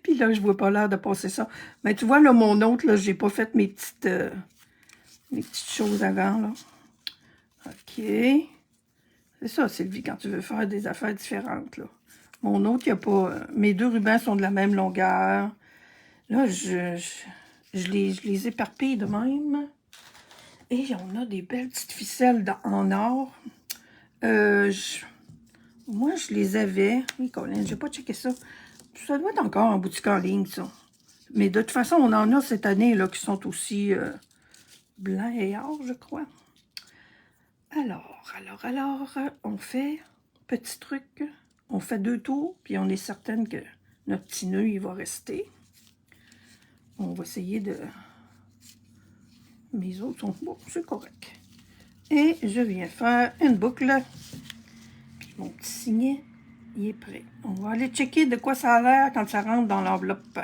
Puis là, je vois pas l'air de passer ça. Mais tu vois, là, mon autre, là, j'ai pas fait mes petites choses avant, là. OK. C'est ça, Sylvie, quand tu veux faire des affaires différentes, là. Mon autre, il n'y a pas... mes 2 rubans sont de la même longueur. Là, je les éparpille de même. Et on a des belles petites ficelles en or. Moi, je les avais. Oui, Colin, j'ai pas checké ça. Ça doit être encore en boutique en ligne, ça. Mais de toute façon, on en a cette année, là, qui sont aussi blancs et or, je crois. Alors, on fait, petit truc, on fait 2 tours, puis on est certaine que notre petit nœud, il va rester. On va essayer de... Mes autres sont... Bon, c'est correct. Et je viens faire une boucle. Puis mon petit signet, il est prêt. On va aller checker de quoi ça a l'air quand ça rentre dans l'enveloppe.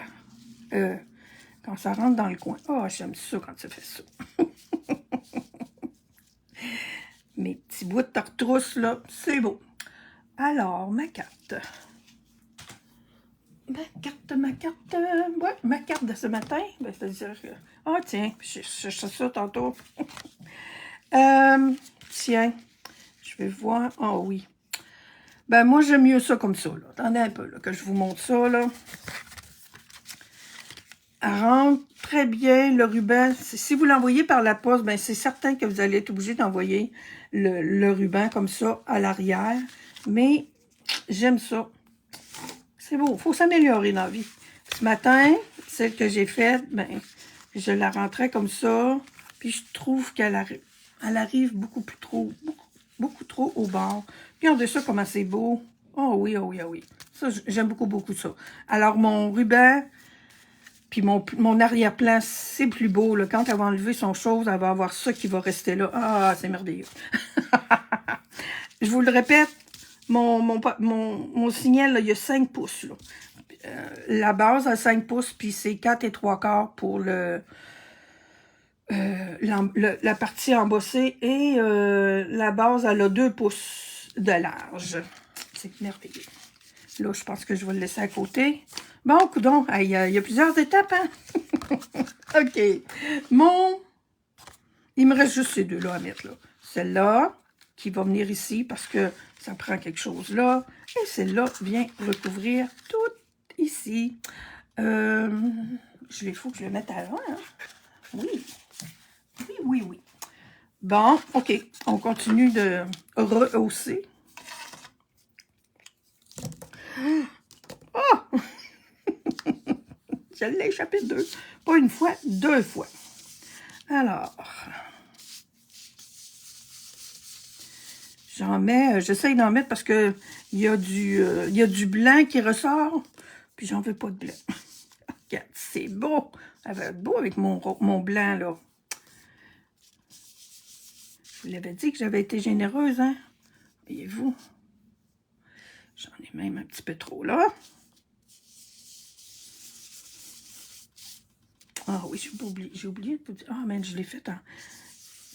Quand ça rentre dans le coin. Oh, j'aime ça quand ça fait ça. Mes petits bouts de tartrousse, là, c'est beau. Alors, ma carte. Ma carte. Ouais, ma carte de ce matin. Ben, c'est-à-dire que... Ah, tiens, je cherchais ça tantôt. Tiens, je vais voir. Ah oui. Ben, moi, j'aime mieux ça comme ça, là. Attendez un peu, là, que je vous montre ça, là. Elle rentre très bien, le ruban. Si vous l'envoyez par la poste, ben c'est certain que vous allez être obligé d'envoyer le ruban comme ça à l'arrière. Mais j'aime ça. C'est beau. Il faut s'améliorer dans la vie. Ce matin, celle que j'ai faite, ben, je la rentrais comme ça. Puis je trouve qu'elle arrive beaucoup trop au bord. Regardez ça comment c'est beau. Oh oui, oh oui, oh oui. Ça, j'aime beaucoup ça. Alors, mon ruban... Puis mon arrière-plan, c'est plus beau. Là. Quand elle va enlever son chose, elle va avoir ça qui va rester là. Ah, c'est merveilleux. Je vous le répète, mon signal, là, il y a 5 pouces. Là. La base a 5 pouces, puis c'est 4 3/4 pour la partie embossée. Et la base, elle a 2 pouces de large. C'est merveilleux. Là, je pense que je vais le laisser à côté. Bon, coudonc, il y a plusieurs étapes, hein? OK. Il me reste juste ces 2-là à mettre, là. Celle-là, qui va venir ici, parce que ça prend quelque chose là. Et celle-là vient recouvrir tout ici. Il faut que je le mette avant, hein? Oui. Oui. Bon, OK. On continue de rehausser. Oh! Je l'ai échappé 2. Pas une fois, 2 fois. Alors, j'en mets, j'essaye d'en mettre parce que il y a du blanc qui ressort, puis j'en veux pas de blanc. Regarde, c'est beau. Ça va être beau avec mon blanc, là. Je vous l'avais dit que j'avais été généreuse, hein? Voyez-vous? J'en ai même un petit peu trop, là. Ah oui, j'ai oublié de vous dire. Ah, mais je l'ai fait en...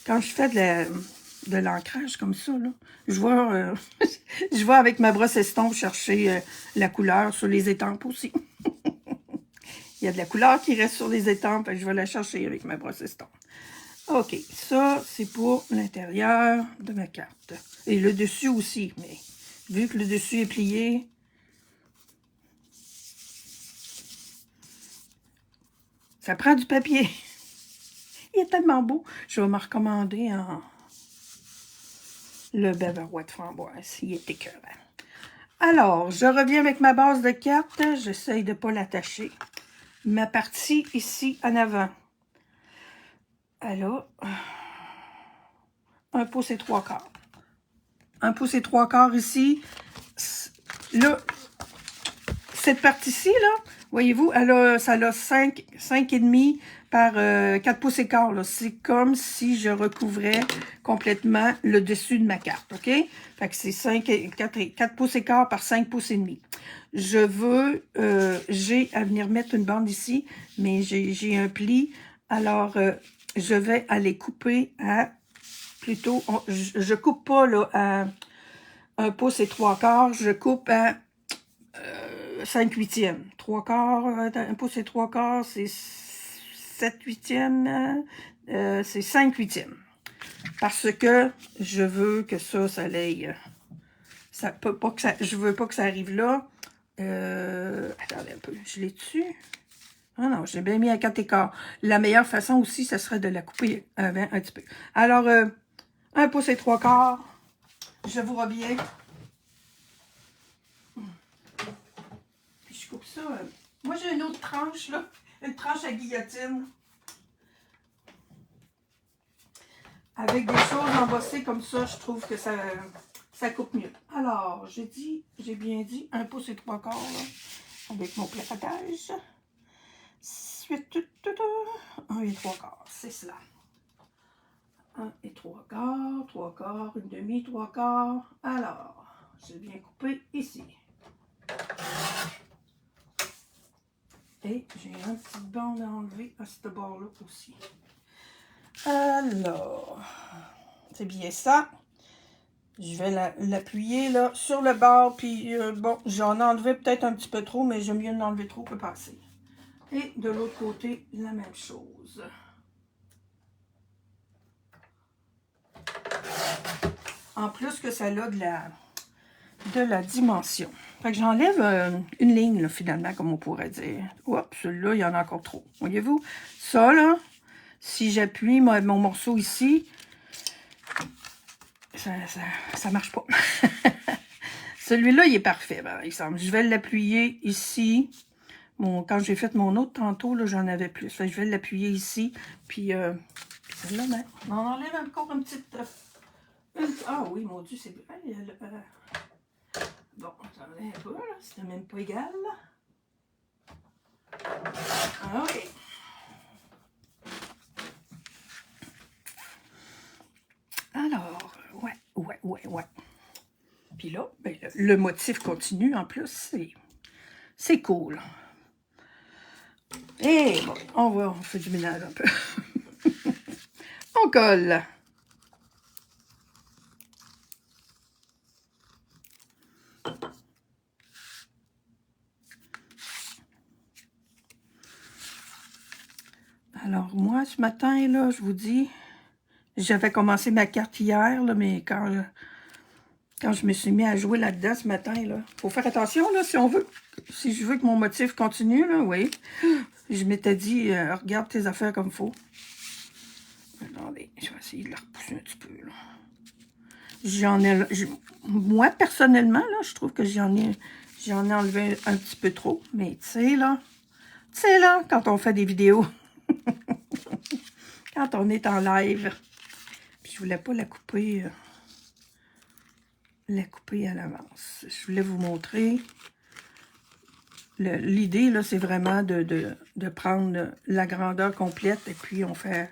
Quand je fais de la... de l'ancrage comme ça, là. Je vais, je vais avec ma brosse estompe chercher la couleur sur les étampes aussi. Il y a de la couleur qui reste sur les étampes, je vais la chercher avec ma brosse estompe. OK, ça, c'est pour l'intérieur de ma carte. Et le dessus aussi, mais vu que le dessus est plié, ça prend du papier. Il est tellement beau. Je vais me recommander en le Bavarois de framboise. Il est écœurant. Alors, je reviens avec ma base de carte. J'essaye de ne pas l'attacher. Ma partie ici en avant. Alors, 1 pouce et 3/4. 1 pouce et 3/4 ici. Là, cette partie-ci, là, voyez-vous, ça a 5,5 par 4 pouces et quart. C'est comme si je recouvrais complètement le dessus de ma carte, OK? Fait que c'est 4 pouces et quart par 5 pouces et demi. Je veux, j'ai à venir mettre une bande ici, mais j'ai un pli. Alors, je vais aller couper à, plutôt, je coupe pas là à 1 pouce et 3/4, je coupe à 5/8. 3/4, 1 pouce et 3/4, c'est 7/8, c'est 5/8. Parce que je veux que ça aille, ça peut pas que ça, je veux pas que ça arrive là. Attendez un peu, je l'ai dessus. Ah non, j'ai bien mis à 4/4. La meilleure façon aussi, ça serait de la couper avant un petit peu. Alors, 1 pouce et 3/4, je vous reviens. Puis je coupe ça. Moi, j'ai une autre tranche, là. Une tranche à guillotine. Avec des choses embossées comme ça, je trouve que ça coupe mieux. Alors, j'ai bien dit 1 pouce et 3/4, là, avec mon placotage. 1 et 3/4, c'est cela. 1 et 3/4, 3/4, une demi, 3/4. Alors, j'ai bien coupé ici. Et j'ai un petit bande à enlever à ce bord-là aussi. Alors, c'est bien ça. Je vais l'appuyer là sur le bord, puis bon, j'en ai enlevé peut-être un petit peu trop, mais j'aime mieux l'enlever trop que passer. Et de l'autre côté, la même chose. En plus que ça a de la dimension. Fait que j'enlève une ligne, là, finalement, comme on pourrait dire. Oups, celui-là, il y en a encore trop. Voyez-vous? Ça, là, si j'appuie mon morceau ici, ça marche pas. Celui-là, il est parfait, par exemple. Je vais l'appuyer ici. Bon, quand j'ai fait mon autre tantôt, là, j'en avais plus. Fait que je vais l'appuyer ici. Puis, celle-là, ben, on enlève encore une petite... Ah oui, mon Dieu, c'est bien. Bon, attendez un peu, là. C'était même pas égal, là. OK. Alors, ouais. Puis là, ben, le motif continue en plus, c'est cool. Et bon, on fait du ménage un peu. On colle. Alors, moi, ce matin, là, je vous dis, j'avais commencé ma carte hier, là, mais quand je me suis mis à jouer là-dedans ce matin, là, faut faire attention, là, si je veux que mon motif continue, là, oui. Je m'étais dit, regarde tes affaires comme il faut. Attendez, je vais essayer de la repousser un petit peu, là. Moi, personnellement, là, je trouve que j'en ai enlevé un petit peu trop, mais tu sais, là, quand on fait des vidéos, quand on est en live, puis je voulais pas la couper à l'avance. Je voulais vous montrer. L'idée, là, c'est vraiment de prendre la grandeur complète et puis on fait...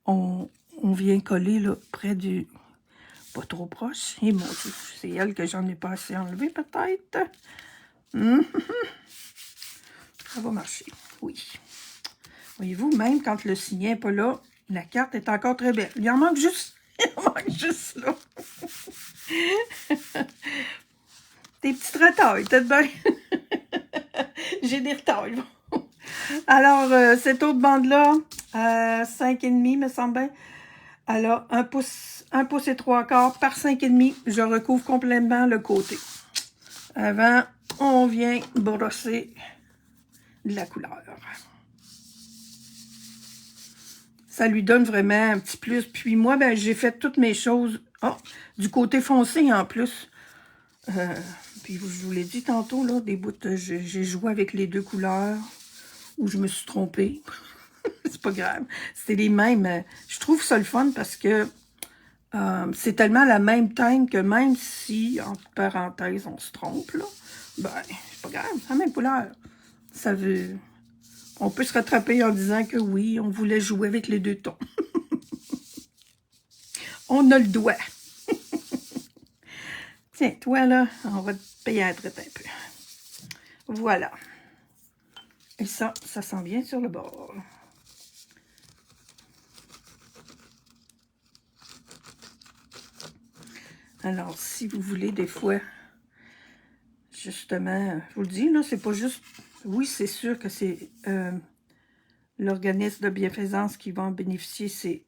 on vient coller, là, près du... Pas trop proche. Et mon Dieu, c'est elle que j'en ai pas assez enlevé, peut-être. Ça va marcher, oui. Voyez-vous, même quand le signet n'est pas là, la carte est encore très belle. Il en manque juste, il en manque juste là. Des petites retailles, peut-être bien. J'ai des retailles. Alors, cette autre bande-là, 5,5, me semble bien. Alors, 1 pouce et 3/4 par 5,5. Je recouvre complètement le côté. Avant, on vient brosser de la couleur. Ça lui donne vraiment un petit plus. Puis moi, ben, j'ai fait toutes mes choses du côté foncé en plus. Puis je vous l'ai dit tantôt, là, des bouts, j'ai joué avec les deux couleurs où je me suis trompée. C'est pas grave. C'est les mêmes. Je trouve ça le fun parce que c'est tellement la même teinte que même si, entre parenthèses, on se trompe, là, ben, c'est pas grave, c'est la même couleur. Ça veut... On peut se rattraper en disant que oui, on voulait jouer avec les deux tons. On a le doigt. Tiens, toi, là, on va te payer à traite un peu. Voilà. Et ça s'en vient sur le bord. Alors, si vous voulez, des fois, justement, je vous le dis, là, c'est pas juste... Oui, c'est sûr que c'est l'organisme de bienfaisance qui va en bénéficier, c'est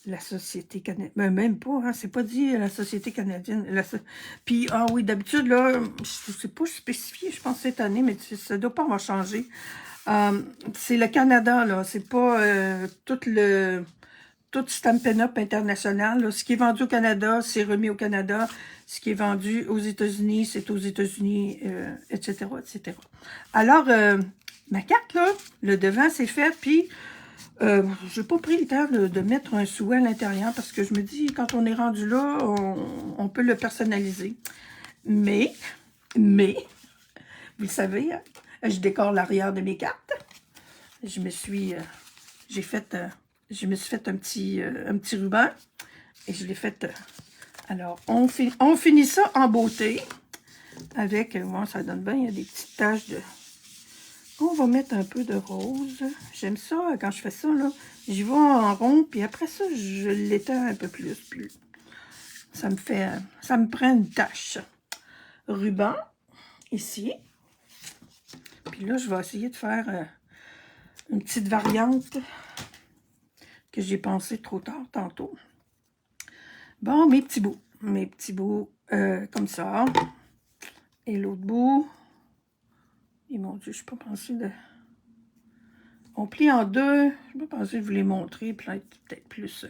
la Société canadienne. Mais même pas, hein, c'est pas dit la Société canadienne. Puis, ah oui, d'habitude, là, je sais pas spécifié, je pense cette année, mais ça doit pas avoir changé. C'est le Canada, là, c'est pas tout Stampin' Up international. Là. Ce qui est vendu au Canada, c'est remis au Canada. Ce qui est vendu aux États-Unis, c'est aux États-Unis, etc., etc. Alors, ma carte, là, le devant, c'est fait, puis j'ai pas pris le temps de mettre un souhait à l'intérieur parce que je me dis, quand on est rendu là, on peut le personnaliser. Mais, vous le savez, hein, je décore l'arrière de mes cartes. Je me suis fait un petit ruban et je l'ai fait. Alors, on finit ça en beauté avec, bon, ça donne bien, il y a des petites taches de... On va mettre un peu de rose. J'aime ça, quand je fais ça, là, j'y vais en rond, puis après ça, je l'étends un peu plus. Puis ça me prend une tache. Ruban, ici. Puis là, je vais essayer de faire une petite variante que j'ai pensé trop tard tantôt. Bon, mes petits bouts comme ça. Et l'autre bout, et mon Dieu, je n'ai pas pensé de... On plie en deux, je n'ai pas pensé de vous les montrer, peut-être plus...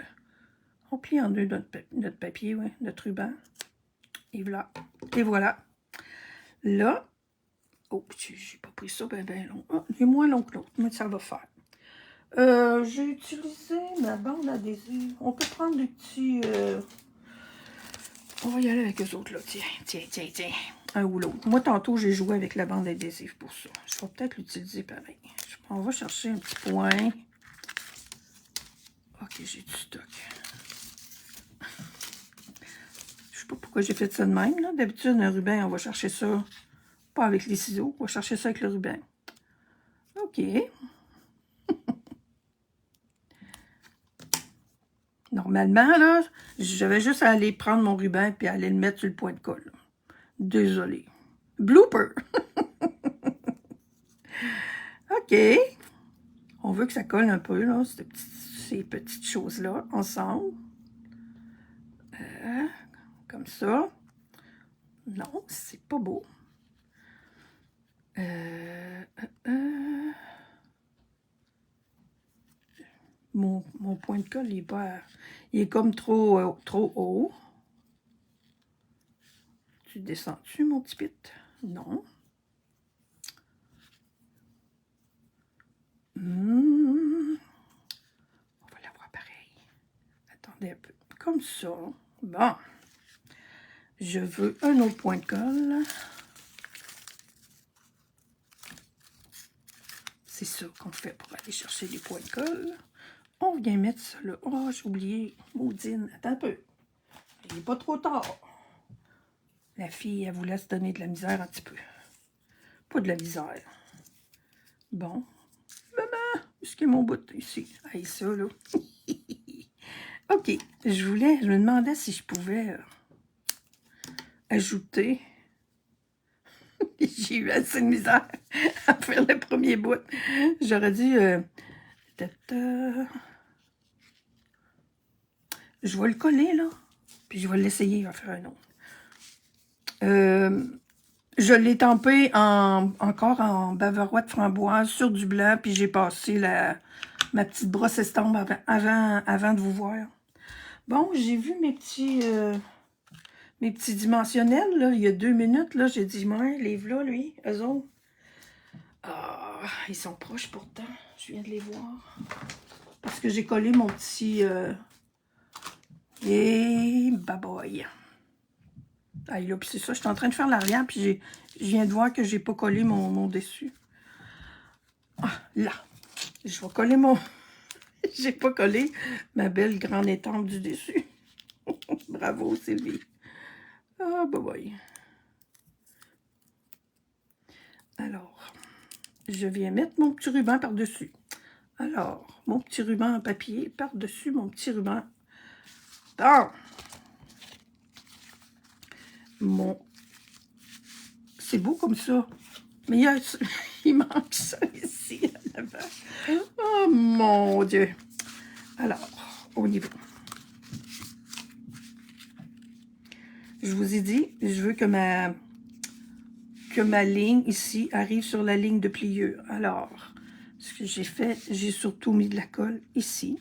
On plie en deux notre papier, ouais, notre ruban. Et voilà. Et voilà. Là, oh, j'ai pas pris ça ben long. Ah, il est moins long que l'autre, mais ça va faire. J'ai utilisé ma bande adhésive. On peut prendre des petits... On va y aller avec eux autres, là. Tiens. Un ou l'autre. Moi, tantôt, j'ai joué avec la bande adhésive pour ça. Je vais peut-être l'utiliser pareil. On va chercher un petit point. Ok, j'ai du stock. Je sais pas pourquoi j'ai fait ça de même, là. D'habitude, un ruban, on va chercher ça, pas avec les ciseaux, on va chercher ça avec le ruban. Ok. Normalement, là, j'avais juste à aller prendre mon ruban et aller le mettre sur le point de colle. Désolée. Blooper! OK. On veut que ça colle un peu, là, ces petites choses-là, ensemble. Comme ça. Non, c'est pas beau. Mon point de colle, il est comme trop haut. Tu descends-tu, mon petit pit? Non. On va l'avoir pareil. Attendez un peu. Comme ça. Bon. Je veux un autre point de colle. C'est ça qu'on fait pour aller chercher des points de colle. On vient mettre ça là. Oh, j'ai oublié. Maudine. Attends un peu. Il n'est pas trop tard. La fille, elle voulait se donner de la misère un petit peu. Pas de la misère. Bon. maman, est-ce qu'il y a mon bout ici? Hey, ça, là. OK, je me demandais si je pouvais ajouter. J'ai eu assez de misère à faire le premier bout. J'aurais dû... je vais le coller, là. Puis je vais l'essayer, je vais faire un autre. Je l'ai tempé encore en bavarois de framboise sur du blanc, puis j'ai passé ma petite brosse estompe avant de vous voir. Bon, j'ai vu mes petits dimensionnels, là, il y a 2 minutes, là, j'ai dit, ouais, les là, lui, eux autres. Ah, ils sont proches pourtant, je viens de les voir. Parce que j'ai collé mon petit... et baboy. Ah, là, puis c'est ça, je suis en train de faire l'arrière, puis je viens de voir que j'ai pas collé mon dessus. Ah, là, je vais coller mon... j'ai pas collé ma belle grande étampe du dessus. Bravo, Sylvie. Ah, baboy. Alors, je viens mettre mon petit ruban par-dessus. Alors, mon petit ruban en papier par-dessus mon petit ruban. Bon. C'est beau comme ça. Mais il manque ça ici, à l'avant. Oh, mon Dieu. Alors, au niveau. Je vous ai dit, je veux que ma ligne ici arrive sur la ligne de pliure. Alors, ce que j'ai fait, j'ai surtout mis de la colle ici,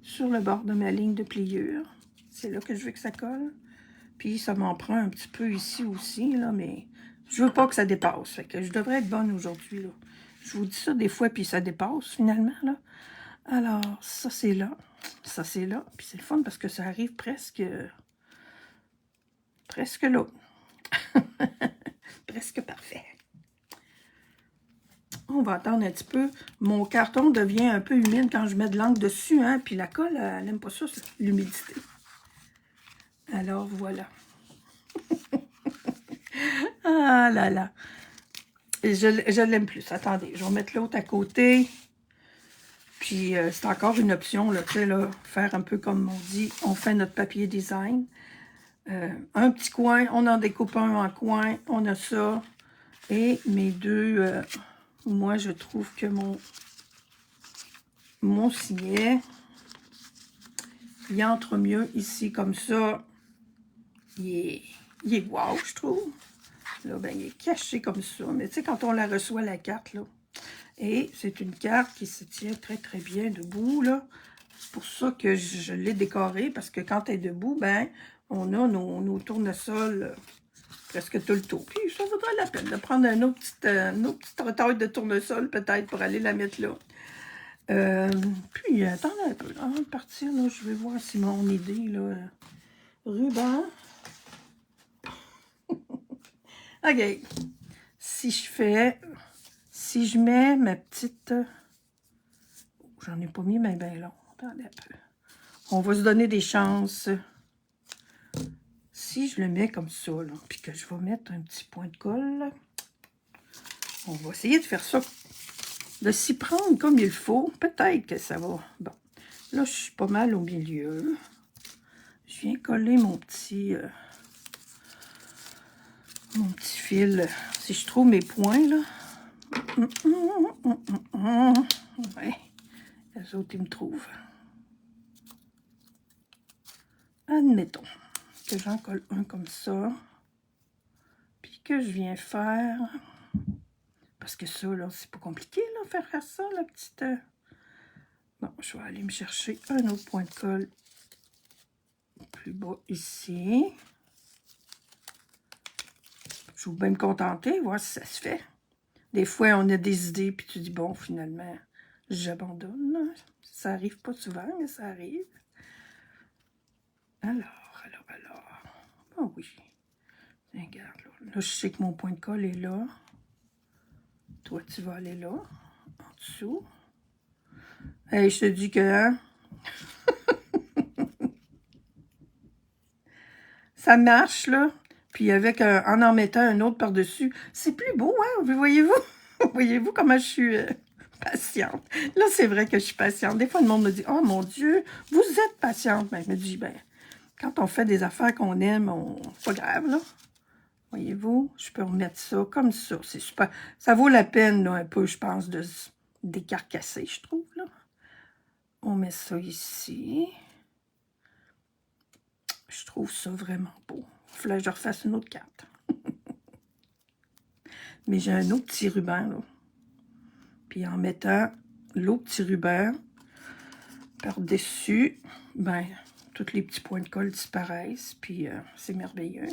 sur le bord de ma ligne de pliure. C'est là que je veux que ça colle. Puis ça m'en prend un petit peu ici aussi, là, mais je veux pas que ça dépasse. Fait que je devrais être bonne aujourd'hui, là. Je vous dis ça des fois, puis ça dépasse finalement, là. Alors, ça c'est là. Ça c'est là. Puis c'est le fun parce que ça arrive presque là. Presque parfait. On va attendre un petit peu. Mon carton devient un peu humide quand je mets de l'encre dessus, hein. Puis la colle, elle n'aime pas ça, l'humidité. Alors, voilà. Ah là là. Je l'aime plus. Attendez, je vais mettre l'autre à côté. Puis, c'est encore une option, là, tu sais, là, faire un peu comme on dit, on fait notre papier design. Un petit coin, on en découpe un en coin, on a ça. Et mes deux, moi, je trouve que mon signet, il entre mieux ici, comme ça. Il est wow, je trouve. Là, ben, il est caché comme ça. Mais tu sais, quand on la reçoit, la carte, là. Et c'est une carte qui se tient très, très bien debout, là. C'est pour ça que je l'ai décorée, parce que quand elle est debout, ben, on a nos tournesols presque tout le tour. Puis ça vaudrait la peine de prendre une autre petite taille de tournesol, peut-être, pour aller la mettre là. Puis, attendez un peu, avant de partir, là, je vais voir si mon idée, là, ruban. OK. Si je mets ma petite... J'en ai pas mis, mais bien long. Attendez un peu. On va se donner des chances. Si je le mets comme ça, là, puis que je vais mettre un petit point de colle, on va essayer de faire ça, de s'y prendre comme il faut. Peut-être que ça va. Bon, là, je suis pas mal au milieu. Je viens coller mon petit fil. Si je trouve mes points, là. Ouais, les autres, ils me trouvent. Admettons que j'en colle un comme ça, puis que je viens faire, parce que ça, là, c'est pas compliqué, là, faire ça, la petite... Bon, je vais aller me chercher un autre point de colle plus bas ici. Je vais bien me contenter, voir si ça se fait. Des fois, on a des idées, puis tu dis, bon, finalement, j'abandonne. Ça arrive pas souvent, mais ça arrive. Alors. Oh oui. Regarde, là, je sais que mon point de colle est là. Toi, tu vas aller là, en dessous. Hey, je te dis que, hein, ça marche, là. Puis avec en mettant un autre par-dessus, c'est plus beau, hein? Voyez-vous? Voyez-vous comment je suis patiente. Là, c'est vrai que je suis patiente. Des fois, le monde me dit, « Oh mon Dieu, vous êtes patiente. » Ben, je me dis, ben, quand on fait des affaires qu'on aime, c'est pas grave, là. Voyez-vous, je peux remettre ça comme ça. C'est super. Ça vaut la peine, là, un peu, je pense, de se décarcasser, je trouve, là. On met ça ici. Je trouve ça vraiment beau. Il fallait que je refasse une autre carte. Mais j'ai un autre petit ruban, là. Puis en mettant l'autre petit ruban par-dessus, ben, tous les petits points de colle disparaissent. Puis c'est merveilleux.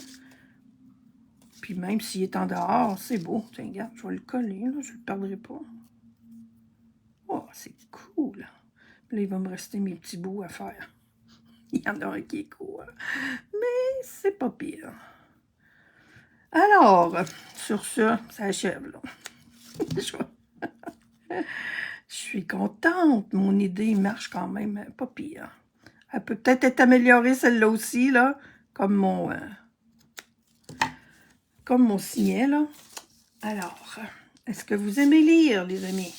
Puis même s'il est en dehors, c'est beau. Tiens, regarde, je vais le coller, là, je ne le perdrai pas. Oh, c'est cool. Là, il va me rester mes petits bouts à faire. Il y en a un qui est court. Mais c'est pas pire. Alors, sur ça achève, là. Je suis contente. Mon idée marche quand même pas pire. Elle peut peut-être être améliorée, celle-là aussi, là, comme mon signet, là. Alors, est-ce que vous aimez lire, les amis?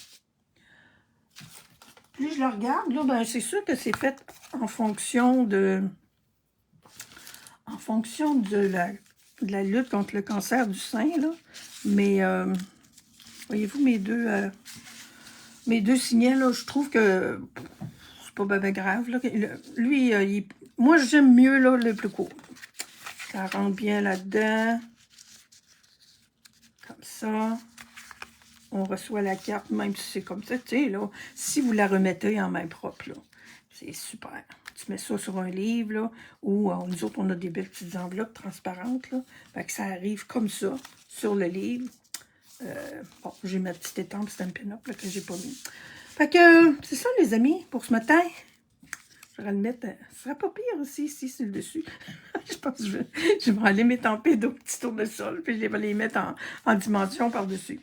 Plus je le regarde, là, ben, c'est sûr que c'est fait en fonction de la lutte contre le cancer du sein, là. Mais, voyez-vous, mes deux signets, là, je trouve que c'est pas ben grave, là. Lui, moi, j'aime mieux, là, le plus court. Ça rentre bien là-dedans. Comme ça. On reçoit la carte, même si c'est comme ça, tu sais, là. Si vous la remettez en main propre, là, c'est super. Tu mets ça sur un livre, là, ou nous autres, on a des belles petites enveloppes transparentes, là. Fait que ça arrive comme ça, sur le livre. Bon, j'ai ma petite étampe Stampin' Up, là, que j'ai pas mis. Fait que, c'est ça, les amis, pour ce matin. Je vais le mettre, ce serait pas pire aussi, ici, sur le dessus. Je pense que je vais aller m'étamper d'autres petits tournesols, puis je vais les mettre en dimension par-dessus.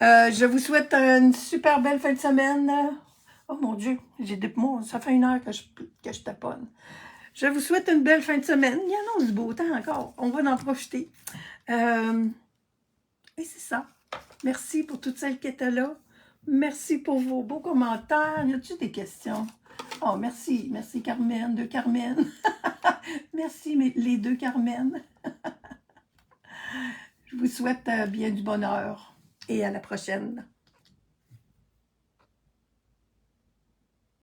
Je vous souhaite une super belle fin de semaine. Oh mon Dieu, ça fait 1 heure que je taponne. Je vous souhaite une belle fin de semaine. Il y en a du beau temps encore. On va en profiter. Et c'est ça. Merci pour toutes celles qui étaient là. Merci pour vos beaux commentaires. Y a-t-il des questions? Oh, merci. Merci Carmen, de Carmen. Merci les deux Carmen. Je vous souhaite bien du bonheur et à la prochaine.